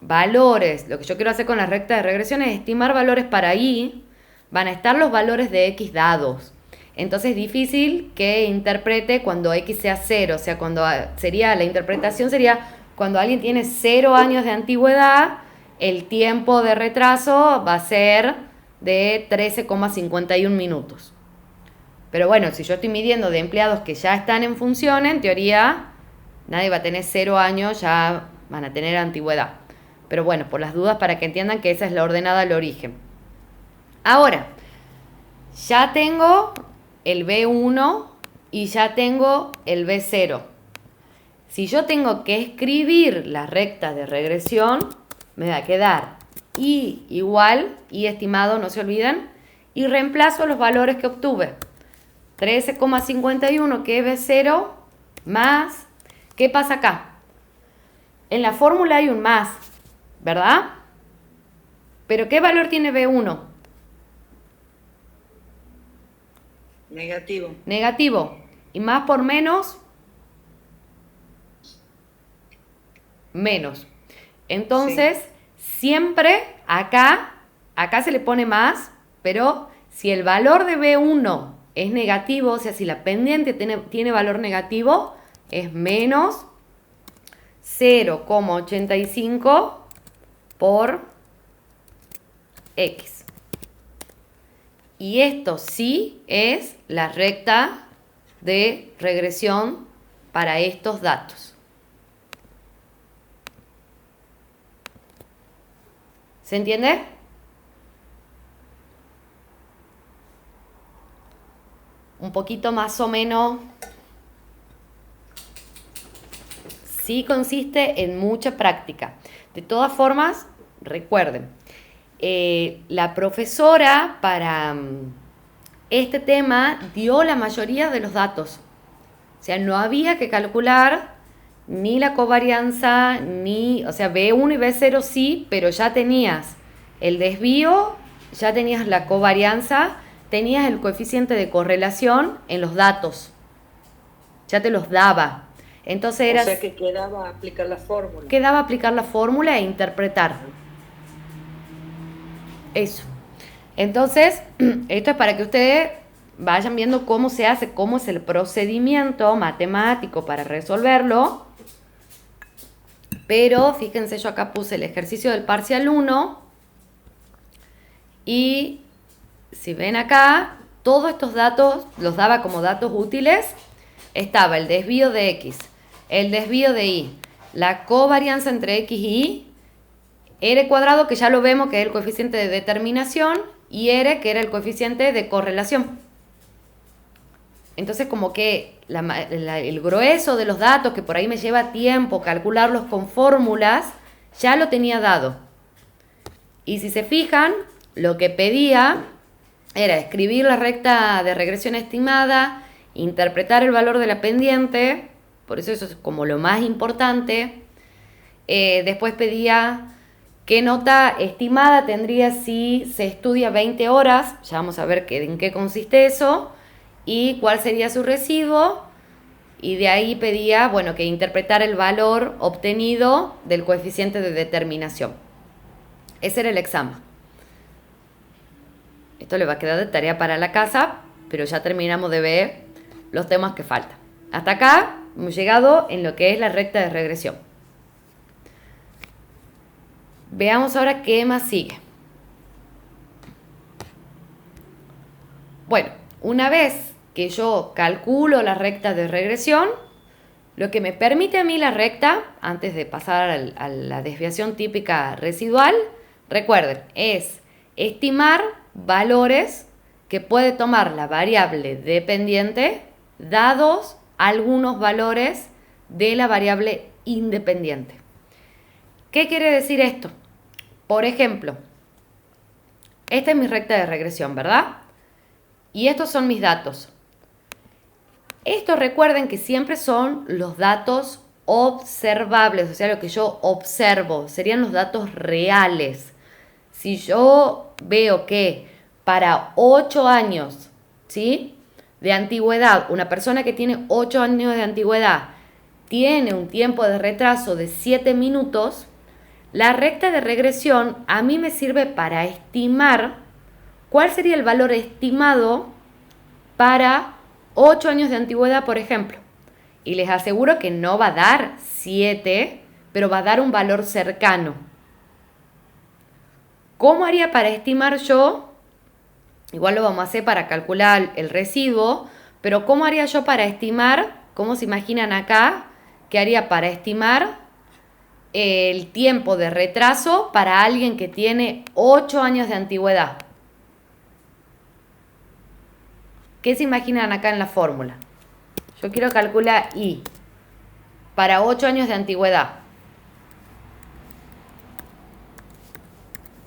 valores, lo que yo quiero hacer con la recta de regresión es estimar valores para y, van a estar los valores de x dados. Entonces es difícil que interprete cuando x sea 0, o sea, cuando sería la interpretación sería cuando alguien tiene 0 años de antigüedad, el tiempo de retraso va a ser de 13,51 minutos. Pero bueno, si yo estoy midiendo de empleados que ya están en función, en teoría nadie va a tener 0 años, ya van a tener antigüedad. Pero bueno, por las dudas, para que entiendan que esa es la ordenada al origen. Ahora, ya tengo el B1 y ya tengo el B0. Si yo tengo que escribir la recta de regresión, me va a quedar y igual, y estimado, no se olviden, y reemplazo los valores que obtuve. 13,51 que es B0 más, ¿qué pasa acá? En la fórmula hay un más, ¿verdad? ¿Pero qué valor tiene B1? Negativo. Negativo. Y más por menos, menos. Entonces, siempre acá se le pone más, pero si el valor de B1 es negativo, o sea, si la pendiente tiene valor negativo, es menos 0,85 por x. Y esto sí es la recta de regresión para estos datos. ¿Se entiende? Un poquito más o menos. Sí consiste en mucha práctica. De todas formas, recuerden, la profesora para este tema dio la mayoría de los datos. O sea, no había que calcular ni la covarianza, o sea, B1 y B0 sí, pero ya tenías el desvío, ya tenías la covarianza, tenías el coeficiente de correlación en los datos. Ya te los daba. Entonces O sea que quedaba aplicar la fórmula. quedaba aplicar la fórmula e interpretar. Eso. Entonces, esto es para que ustedes vayan viendo cómo se hace, cómo es el procedimiento matemático para resolverlo. Pero fíjense, yo acá puse el ejercicio del parcial 1 y si ven acá, todos estos datos los daba como datos útiles. Estaba el desvío de x, el desvío de y, la covarianza entre x y y, r cuadrado, que ya lo vemos que es el coeficiente de determinación, y r, que era el coeficiente de correlación. Entonces, como que el grueso de los datos, que por ahí me lleva tiempo calcularlos con fórmulas, ya lo tenía dado. Y si se fijan, lo que pedía era escribir la recta de regresión estimada, interpretar el valor de la pendiente, por eso es como lo más importante. Después pedía qué nota estimada tendría si se estudia 20 horas, ya vamos a ver en qué consiste eso, y cuál sería su residuo, y de ahí pedía, bueno, que interpretara el valor obtenido del coeficiente de determinación. Ese era el examen. Esto le va a quedar de tarea para la casa, pero ya terminamos de ver los temas que faltan. Hasta acá hemos llegado en lo que es la recta de regresión. Veamos ahora qué más sigue. Bueno, una vez que yo calculo la recta de regresión, lo que me permite a mí la recta, antes de pasar a la desviación típica residual, recuerden, es estimar valores que puede tomar la variable dependiente dados algunos valores de la variable independiente. ¿Qué quiere decir esto? Por ejemplo, esta es mi recta de regresión, ¿verdad? Y estos son mis datos. Estos recuerden que siempre son los datos observables, o sea, lo que yo observo, serían los datos reales. Si yo veo que para 8 años, ¿sí?, de antigüedad, una persona que tiene 8 años de antigüedad tiene un tiempo de retraso de 7 minutos, la recta de regresión a mí me sirve para estimar cuál sería el valor estimado para 8 años de antigüedad, por ejemplo. Y les aseguro que no va a dar 7, pero va a dar un valor cercano. ¿Cómo haría para estimar yo? Igual lo vamos a hacer para calcular el residuo, pero ¿cómo haría yo para estimar? ¿Cómo se imaginan acá? ¿Qué haría para estimar el tiempo de retraso para alguien que tiene 8 años de antigüedad? ¿Qué se imaginan acá en la fórmula? Yo quiero calcular I para 8 años de antigüedad.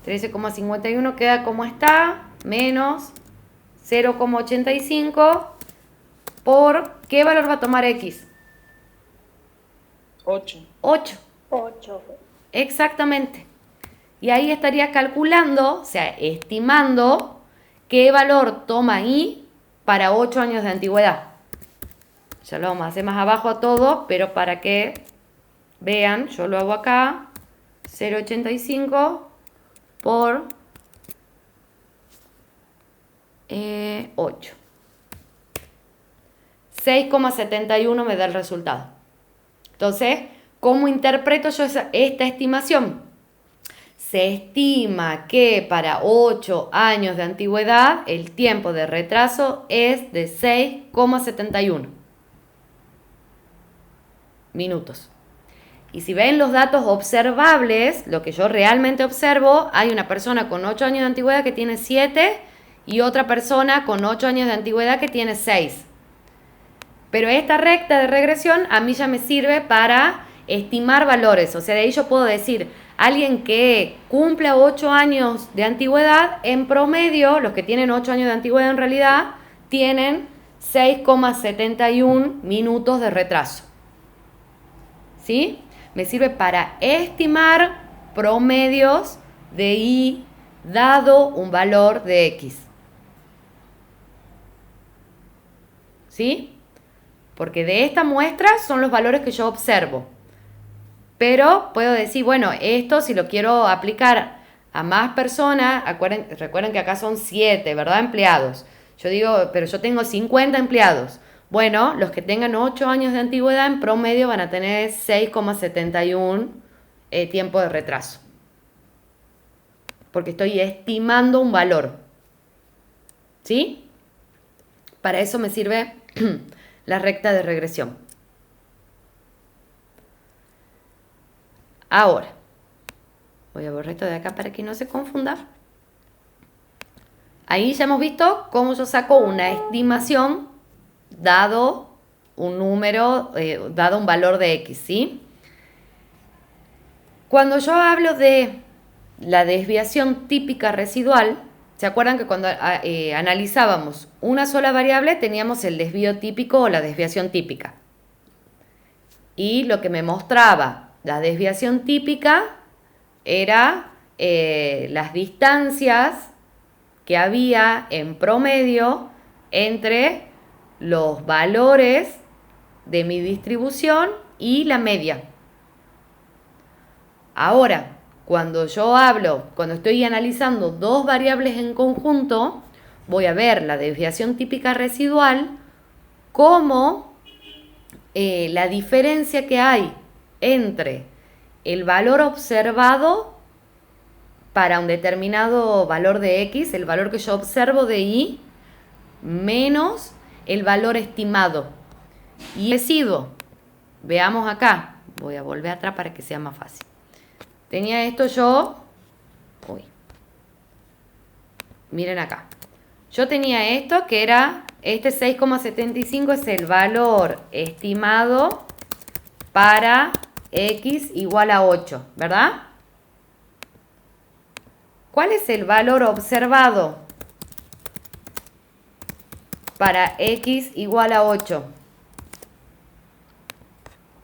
13,51 queda como está, menos 0,85 por, ¿qué valor va a tomar X? 8. 8. 8. Exactamente. Y ahí estaría calculando, o sea, estimando qué valor toma I para 8 años de antigüedad. Ya lo vamos a hacer más abajo a todo, pero para que vean, yo lo hago acá, 0,85 por 8. 6,71 me da el resultado. Entonces, ¿cómo interpreto yo esta estimación? Se estima que para 8 años de antigüedad el tiempo de retraso es de 6,71 minutos. Y si ven los datos observables, lo que yo realmente observo, hay una persona con 8 años de antigüedad que tiene 7 y otra persona con 8 años de antigüedad que tiene 6. Pero esta recta de regresión a mí ya me sirve para estimar valores. O sea, de ahí yo puedo decir, alguien que cumple 8 años de antigüedad, en promedio, los que tienen 8 años de antigüedad en realidad, tienen 6,71 minutos de retraso. ¿Sí? Me sirve para estimar promedios de I dado un valor de X. ¿Sí? Porque de esta muestra son los valores que yo observo. Pero puedo decir, bueno, esto si lo quiero aplicar a más personas, recuerden que acá son 7, ¿verdad? Empleados. Yo digo, pero yo tengo 50 empleados. Bueno, los que tengan 8 años de antigüedad en promedio van a tener 6,71 tiempo de retraso. Porque estoy estimando un valor. ¿Sí? Para eso me sirve la recta de regresión. Ahora, voy a borrar esto de acá para que no se confunda. Ahí ya hemos visto cómo yo saco una estimación dado un número, dado un valor de X, ¿sí? Cuando yo hablo de la desviación típica residual, ¿se acuerdan que cuando analizábamos una sola variable teníamos el desvío típico o la desviación típica? Y lo que me mostraba la desviación típica era las distancias que había en promedio entre los valores de mi distribución y la media. Ahora, cuando estoy analizando dos variables en conjunto, voy a ver la desviación típica residual como la diferencia que hay entre el valor observado para un determinado valor de X, el valor que yo observo de Y, menos el valor estimado. Y residuo, veamos acá, voy a volver atrás para que sea más fácil. Tenía esto yo, miren acá, yo tenía esto que era, este 6,75 es el valor estimado para X igual a 8, ¿verdad? ¿Cuál es el valor observado para X igual a 8?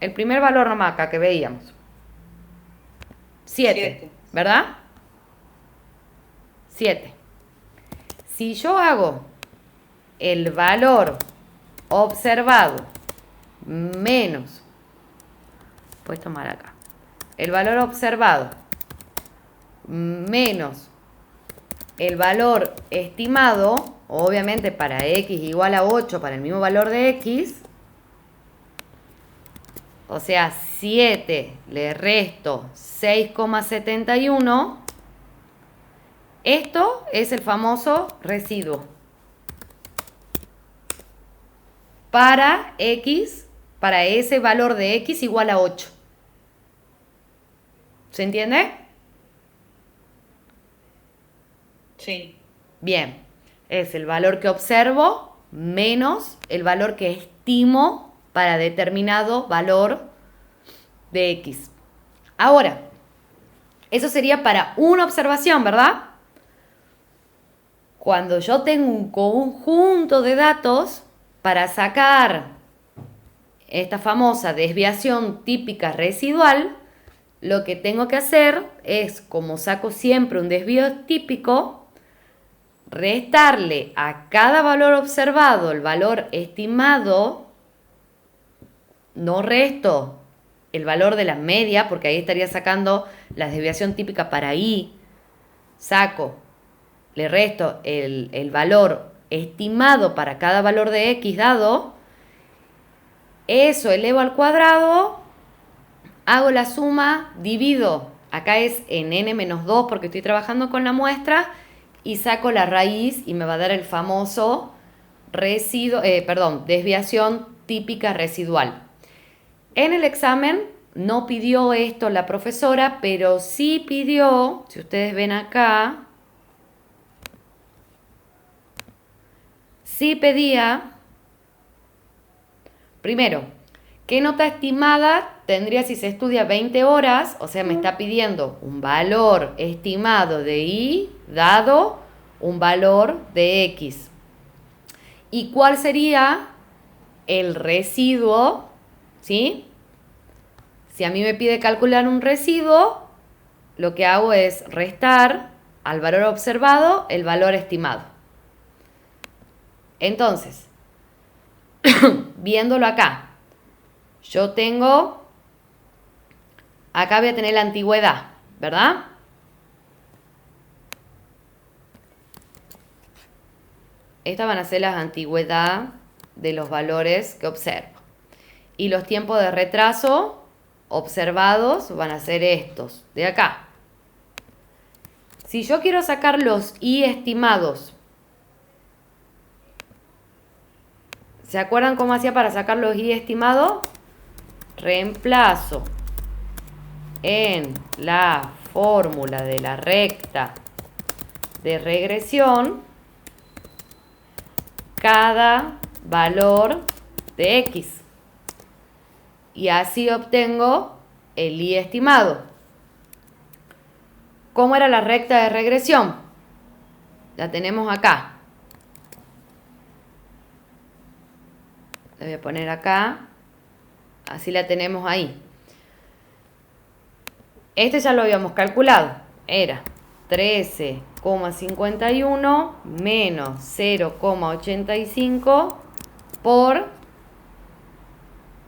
el primer valor nomás acá que veíamos. 7, Siete. ¿verdad? 7. Si yo hago el valor observado menos, puedes tomar acá, el valor observado menos el valor estimado, obviamente para x igual a 8 para el mismo valor de x, o sea, 7 le resto 6,71, esto es el famoso residuo. Para x, para ese valor de x igual a 8. ¿Se entiende? Sí. Bien, es el valor que observo menos el valor que estimo para determinado valor de x. Ahora, eso sería para una observación, ¿verdad? Cuando yo tengo un conjunto de datos, para sacar esta famosa desviación típica residual, lo que tengo que hacer es, como saco siempre un desvío típico, restarle a cada valor observado el valor estimado, no resto el valor de la media, porque ahí estaría sacando la desviación típica para y, le resto el valor estimado para cada valor de x dado, eso elevo al cuadrado, hago la suma, divido, acá es en n-2 porque estoy trabajando con la muestra, y saco la raíz y me va a dar el famoso desviación típica residual. En el examen no pidió esto la profesora, pero sí pidió, si ustedes ven acá, sí pedía, primero, ¿qué nota estimada tendría si se estudia 20 horas? O sea, me está pidiendo un valor estimado de y dado un valor de x. ¿Y cuál sería el residuo? ¿Sí? Si a mí me pide calcular un residuo, lo que hago es restar al valor observado el valor estimado. Entonces, viéndolo acá, yo tengo, acá voy a tener la antigüedad, ¿verdad? Estas van a ser las antigüedad de los valores que observo. Y los tiempos de retraso observados van a ser estos, de acá. Si yo quiero sacar los y estimados, ¿se acuerdan cómo hacía para sacar los y estimados? Reemplazo en la fórmula de la recta de regresión cada valor de x. Y así obtengo el y estimado. ¿Cómo era la recta de regresión? La tenemos acá. La voy a poner acá. Así la tenemos ahí. Este ya lo habíamos calculado. Era 13,51 menos 0,85 por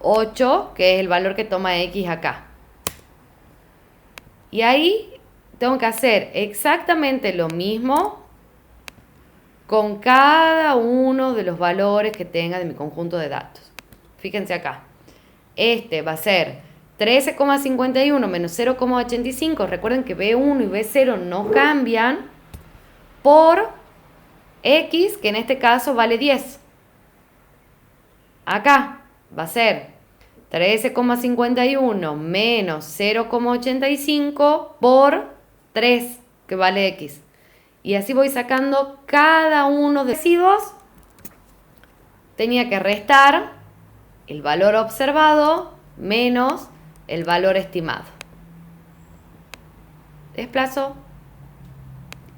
8, que es el valor que toma x acá. Y ahí tengo que hacer exactamente lo mismo con cada uno de los valores que tenga de mi conjunto de datos. Fíjense acá. Este va a ser 13,51 menos 0,85. Recuerden que B1 y B0 no cambian, por X, que en este caso vale 10. Acá va a ser 13,51 menos 0,85 por 3, que vale X. Y así voy sacando cada uno de residuos. Tenía que restar el valor observado menos el valor estimado. Desplazo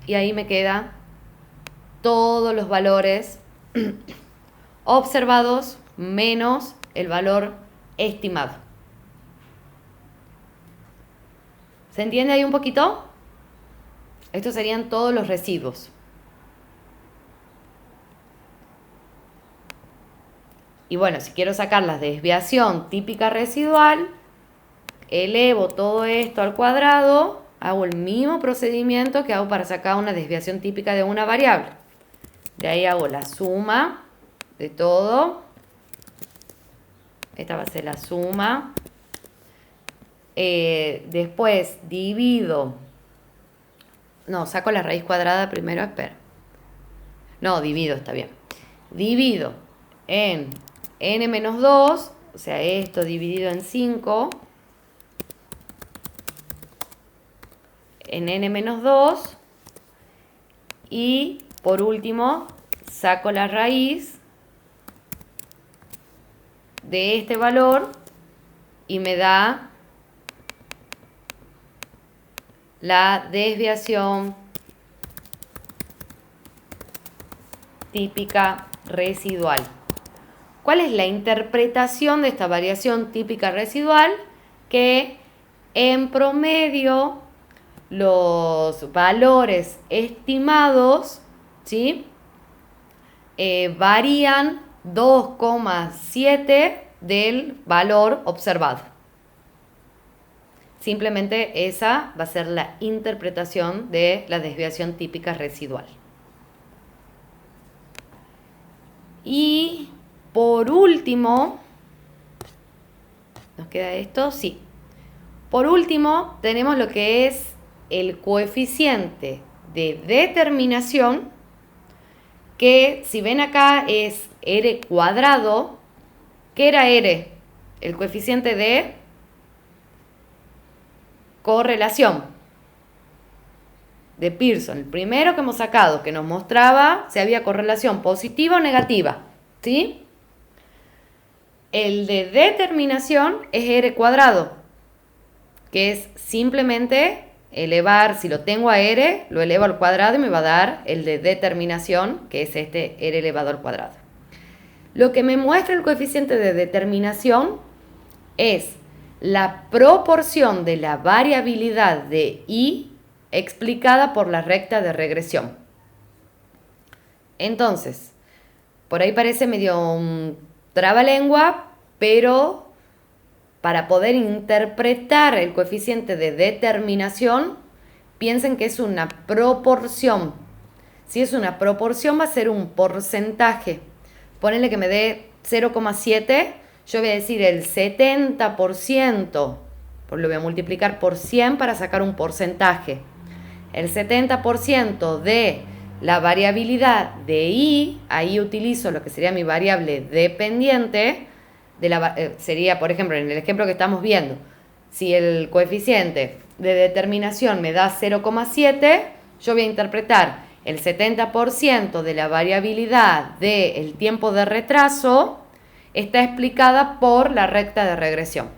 y ahí me quedan todos los valores observados menos el valor estimado. ¿Se entiende ahí un poquito? Estos serían todos los residuos. Y bueno, si quiero sacar la desviación típica residual, elevo todo esto al cuadrado, hago el mismo procedimiento que hago para sacar una desviación típica de una variable. De ahí hago la suma de todo. Esta va a ser la suma. Después divido. No, saco la raíz cuadrada primero, espera. No, divido, está bien. Divido en n menos 2, o sea, esto dividido en 5, en n menos 2, y por último saco la raíz de este valor y me da la desviación típica residual. ¿Cuál es la interpretación de esta variación típica residual? Que en promedio los valores estimados, ¿sí?, varían 2,7 del valor observado. Simplemente esa va a ser la interpretación de la desviación típica residual. Y por último, ¿nos queda esto? Sí. Por último, tenemos lo que es el coeficiente de determinación, que si ven acá es R cuadrado. ¿Qué era R? El coeficiente de correlación de Pearson, el primero que hemos sacado, que nos mostraba si había correlación positiva o negativa, ¿sí? El de determinación es R cuadrado, que es simplemente elevar, si lo tengo a R, lo elevo al cuadrado y me va a dar el de determinación, que es este R elevado al cuadrado. Lo que me muestra el coeficiente de determinación es la proporción de la variabilidad de I explicada por la recta de regresión. Entonces, por ahí parece medio un trabalengua, pero para poder interpretar el coeficiente de determinación, piensen que es una proporción. Si es una proporción, va a ser un porcentaje. Ponele que me dé 0,7, yo voy a decir el 70%, pues lo voy a multiplicar por 100 para sacar un porcentaje. El 70% de la variabilidad de I, ahí utilizo lo que sería mi variable dependiente, sería, por ejemplo, en el ejemplo que estamos viendo, si el coeficiente de determinación me da 0,7, yo voy a interpretar el 70% de la variabilidad del tiempo de retraso está explicada por la recta de regresión.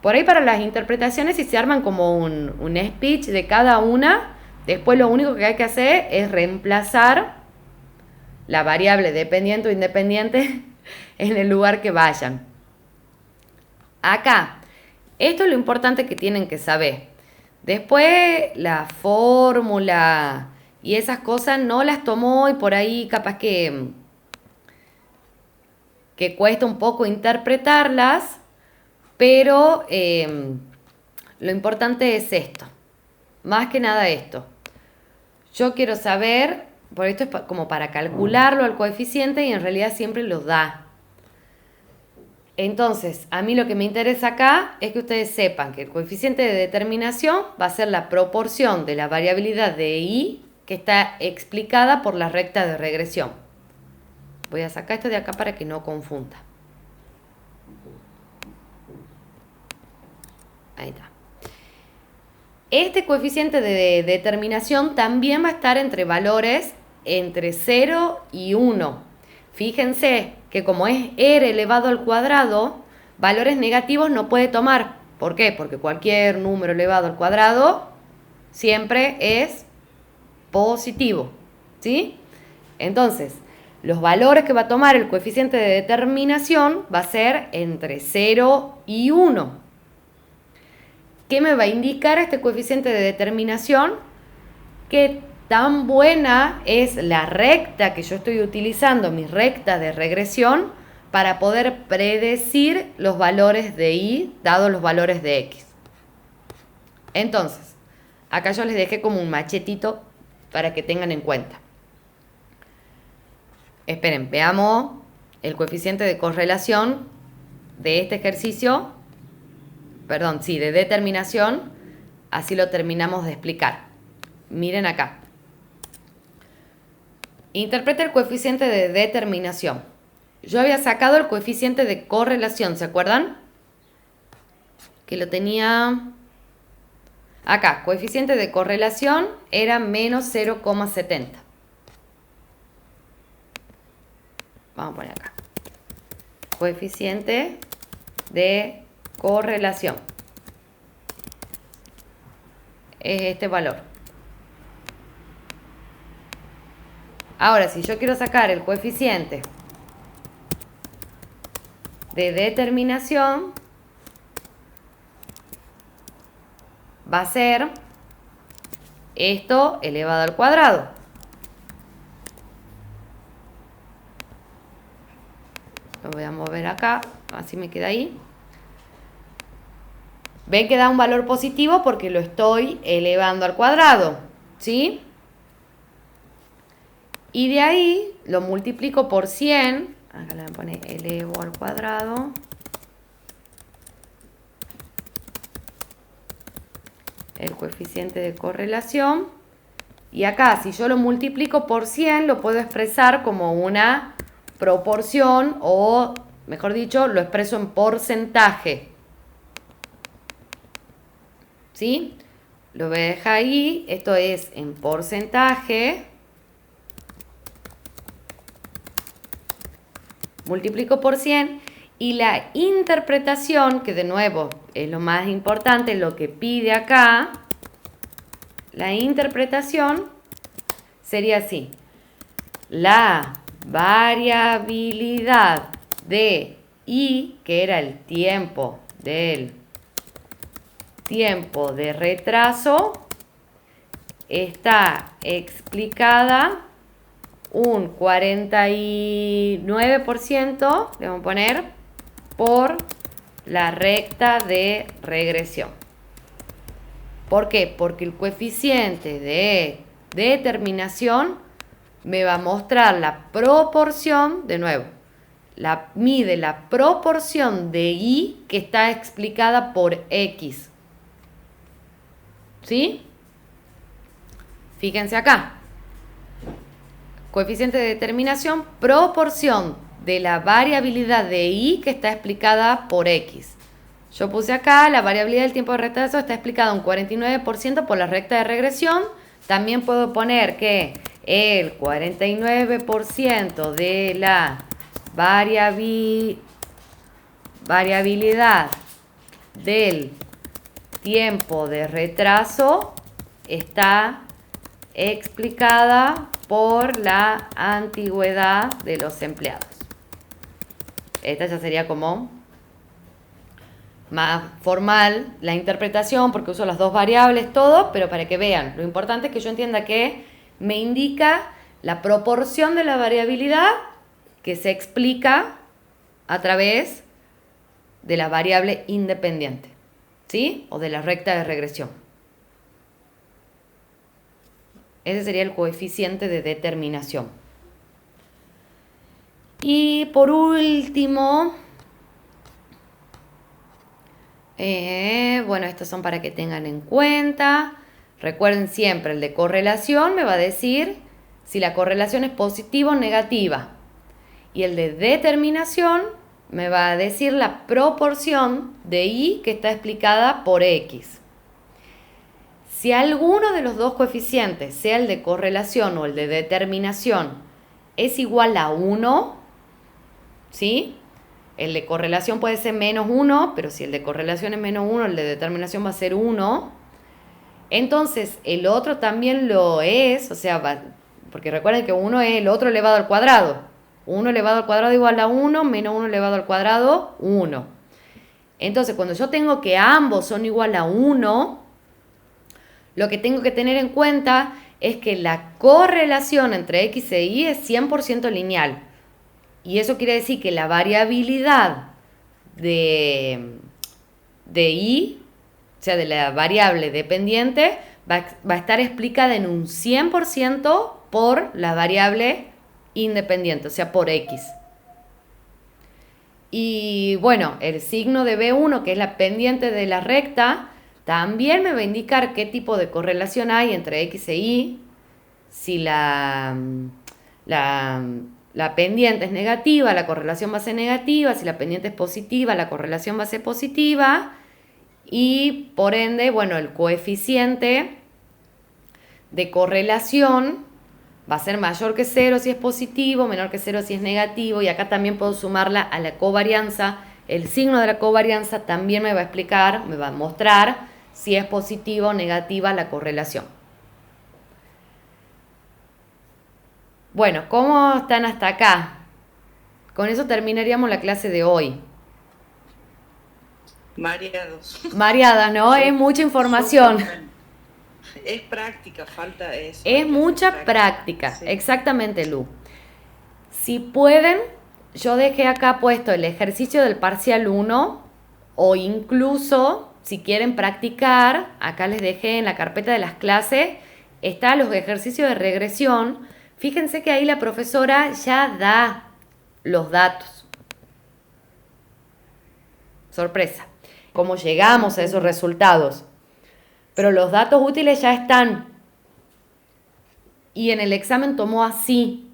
Por ahí para las interpretaciones, si se arman como un speech de cada una, después lo único que hay que hacer es reemplazar la variable dependiente o independiente en el lugar que vayan. Acá, esto es lo importante que tienen que saber. Después la fórmula y esas cosas no las tomó y por ahí capaz que cuesta un poco interpretarlas, pero lo importante es esto, más que nada esto. Yo quiero saber, por esto es como para calcularlo al coeficiente y en realidad siempre lo da. Entonces, a mí lo que me interesa acá es que ustedes sepan que el coeficiente de determinación va a ser la proporción de la variabilidad de I que está explicada por la recta de regresión. Voy a sacar esto de acá para que no confunda. Ahí está. Este coeficiente de determinación también va a estar entre valores entre 0 y 1. Fíjense que como es R elevado al cuadrado, valores negativos no puede tomar. ¿Por qué? Porque cualquier número elevado al cuadrado siempre es positivo, ¿sí? Entonces, los valores que va a tomar el coeficiente de determinación va a ser entre 0 y 1. ¿Qué me va a indicar este coeficiente de determinación? ¿Qué tan buena es la recta que yo estoy utilizando, mi recta de regresión, para poder predecir los valores de y dados los valores de x? Entonces, acá yo les dejé como un machetito para que tengan en cuenta. Esperen, veamos el coeficiente de correlación de este ejercicio, perdón, sí, de determinación, así lo terminamos de explicar. Miren acá. Interpreta el coeficiente de determinación. Yo había sacado el coeficiente de correlación, ¿se acuerdan? Que lo tenía acá. Coeficiente de correlación era menos 0,70. Vamos a poner acá. Coeficiente de correlación. Es este valor. Ahora, si yo quiero sacar el coeficiente de determinación, va a ser esto elevado al cuadrado. Lo voy a mover acá, así me queda ahí. Ven que da un valor positivo porque lo estoy elevando al cuadrado, ¿sí? Y de ahí lo multiplico por 100. Acá le voy a poner elevo al cuadrado. El coeficiente de correlación. Y acá, si yo lo multiplico por 100, lo puedo expresar como una proporción o, mejor dicho, lo expreso en porcentaje. ¿Sí? Lo voy a dejar ahí. Esto es en porcentaje. Multiplico por 100 y la interpretación, que de nuevo es lo más importante, lo que pide acá, la interpretación sería así. La variabilidad de y, que era el tiempo del tiempo de retraso, está explicada un 49%, le vamos a poner, por la recta de regresión. ¿Por qué? Porque el coeficiente de determinación me va a mostrar la proporción, de nuevo, mide la proporción de y que está explicada por x. ¿Sí? Fíjense acá. Coeficiente de determinación, proporción de la variabilidad de y que está explicada por x. Yo puse acá la variabilidad del tiempo de retraso está explicada un 49% por la recta de regresión. También puedo poner que el 49% de la variabilidad del tiempo de retraso está explicada por la antigüedad de los empleados. Esta ya sería como más formal la interpretación porque uso las dos variables, todo, pero para que vean, lo importante es que yo entienda que me indica la proporción de la variabilidad que se explica a través de la variable independiente, ¿sí? O de la recta de regresión. Ese sería el coeficiente de determinación. Y por último, bueno, estos son para que tengan en cuenta. Recuerden siempre, el de correlación me va a decir si la correlación es positiva o negativa. Y el de determinación me va a decir la proporción de y que está explicada por x. Si alguno de los dos coeficientes, sea el de correlación o el de determinación, es igual a 1, ¿sí? El de correlación puede ser menos 1, pero si el de correlación es menos 1, el de determinación va a ser 1. Entonces, el otro también lo es, o sea, porque recuerden que 1 es el otro elevado al cuadrado. 1 elevado al cuadrado igual a 1, menos 1 elevado al cuadrado, 1. Entonces, cuando yo tengo que ambos son igual a 1, lo que tengo que tener en cuenta es que la correlación entre X e Y es 100% lineal. Y eso quiere decir que la variabilidad de Y, o sea, de la variable dependiente, va a estar explicada en un 100% por la variable independiente, o sea, por X. Y bueno, el signo de B1, que es la pendiente de la recta, también me va a indicar qué tipo de correlación hay entre X e Y. Si la pendiente es negativa, la correlación va a ser negativa. Si la pendiente es positiva, la correlación va a ser positiva. Y por ende, bueno, el coeficiente de correlación va a ser mayor que 0 si es positivo, menor que 0 si es negativo. Y acá también puedo sumarla a la covarianza. El signo de la covarianza también me va a explicar, me va a mostrar si es positiva o negativa la correlación. Bueno, ¿cómo están hasta acá? Con eso terminaríamos la clase de hoy. Mareados. Mareada, ¿no? Es mucha información. Es práctica, falta eso. Es mucha práctica, sí. Exactamente, Lu. Si pueden, yo dejé acá puesto el ejercicio del parcial 1 o incluso, si quieren practicar, acá les dejé en la carpeta de las clases, están los ejercicios de regresión. Fíjense que ahí la profesora ya da los datos. Sorpresa. Cómo llegamos a esos resultados. Pero los datos útiles ya están. Y en el examen tomó así.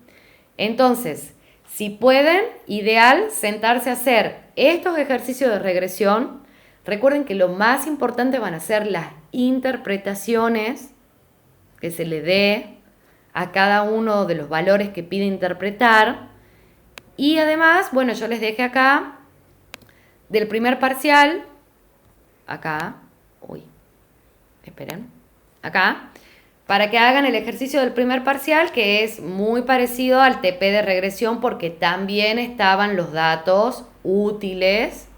Entonces, si pueden, ideal sentarse a hacer estos ejercicios de regresión. Recuerden que lo más importante van a ser las interpretaciones que se le dé a cada uno de los valores que pide interpretar. Y además, bueno, yo les dejé acá del primer parcial, acá, acá, para que hagan el ejercicio del primer parcial, que es muy parecido al TP de regresión porque también estaban los datos útiles,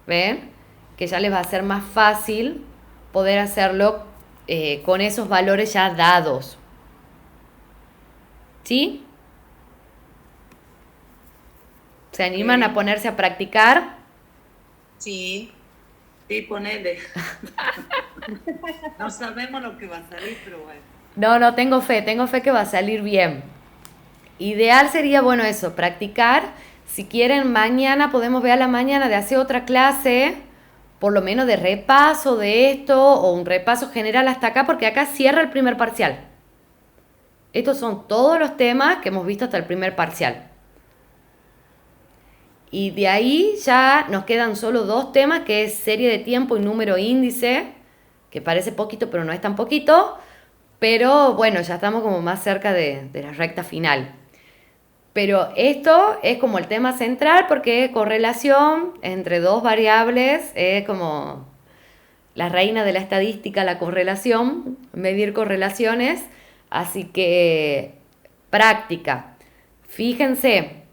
¿ven? Que ya les va a ser más fácil poder hacerlo con esos valores ya dados. ¿Sí? ¿Se animan a ponerse a practicar? Sí, Sí, ponele. No sabemos lo que va a salir, pero bueno. No, tengo fe que va a salir bien. Ideal sería, bueno, eso, practicar. Si quieren, mañana podemos ver a la mañana de hacer otra clase, por lo menos de repaso de esto, o un repaso general hasta acá, porque acá cierra el primer parcial. Estos son todos los temas que hemos visto hasta el primer parcial. Y de ahí ya nos quedan solo 2 temas, que es serie de tiempo y número índice, que parece poquito, pero no es tan poquito. Pero bueno, ya estamos como más cerca de la recta final. Pero esto es como el tema central porque correlación entre 2 variables es como la reina de la estadística, la correlación, medir correlaciones. Así que práctica. Fíjense,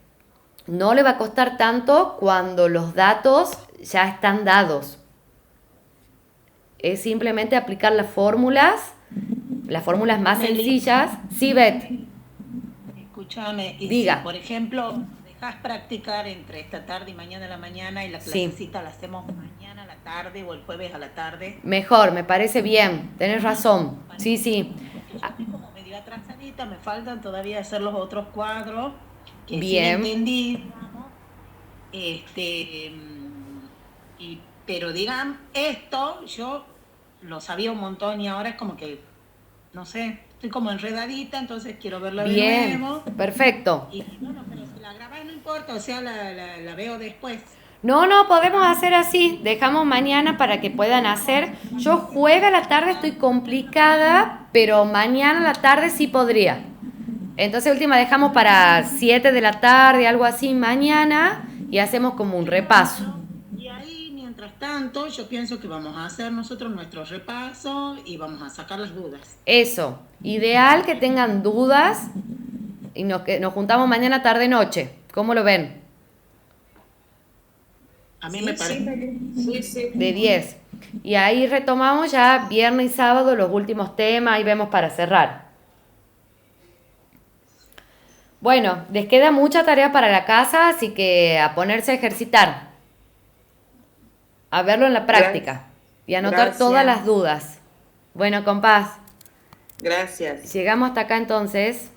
no le va a costar tanto cuando los datos ya están dados. Es simplemente aplicar las fórmulas más sencillas. Sí, Beth. Escúchame, y Diga. si, por ejemplo, dejas practicar entre esta tarde y mañana a la mañana y la Sí. clasecita la hacemos mañana a la tarde o el jueves a la tarde. Mejor, me parece bien. Tenés razón. Sí. Porque yo estoy como medio atrasadita, me faltan todavía hacer los otros cuadros que Bien. sí entendí, digamos. Pero digan, esto yo lo sabía un montón y ahora es como que, no sé, estoy como enredadita, entonces quiero verla de Bien. nuevo. Perfecto. Y bueno, pero si la grabás no importa, o sea, la veo después. No, podemos hacer así. Dejamos mañana para que puedan hacer. Yo jueves a la tarde estoy complicada, pero mañana a la tarde sí podría. Entonces, última, dejamos para 7 de la tarde, algo así, mañana, y hacemos como un repaso. Y ahí, mientras tanto, yo pienso que vamos a hacer nosotros nuestro repaso y vamos a sacar las dudas. Eso. Ideal que tengan dudas y nos juntamos mañana tarde-noche. ¿Cómo lo ven? A mí Sí, me sí, parece. sí, sí. De 10. Y ahí retomamos ya viernes y sábado los últimos temas y vemos para cerrar. Bueno, les queda mucha tarea para la casa, así que a ponerse a ejercitar, a verlo en la Gracias. práctica y anotar todas las dudas. Bueno, compás, Gracias. llegamos hasta acá entonces.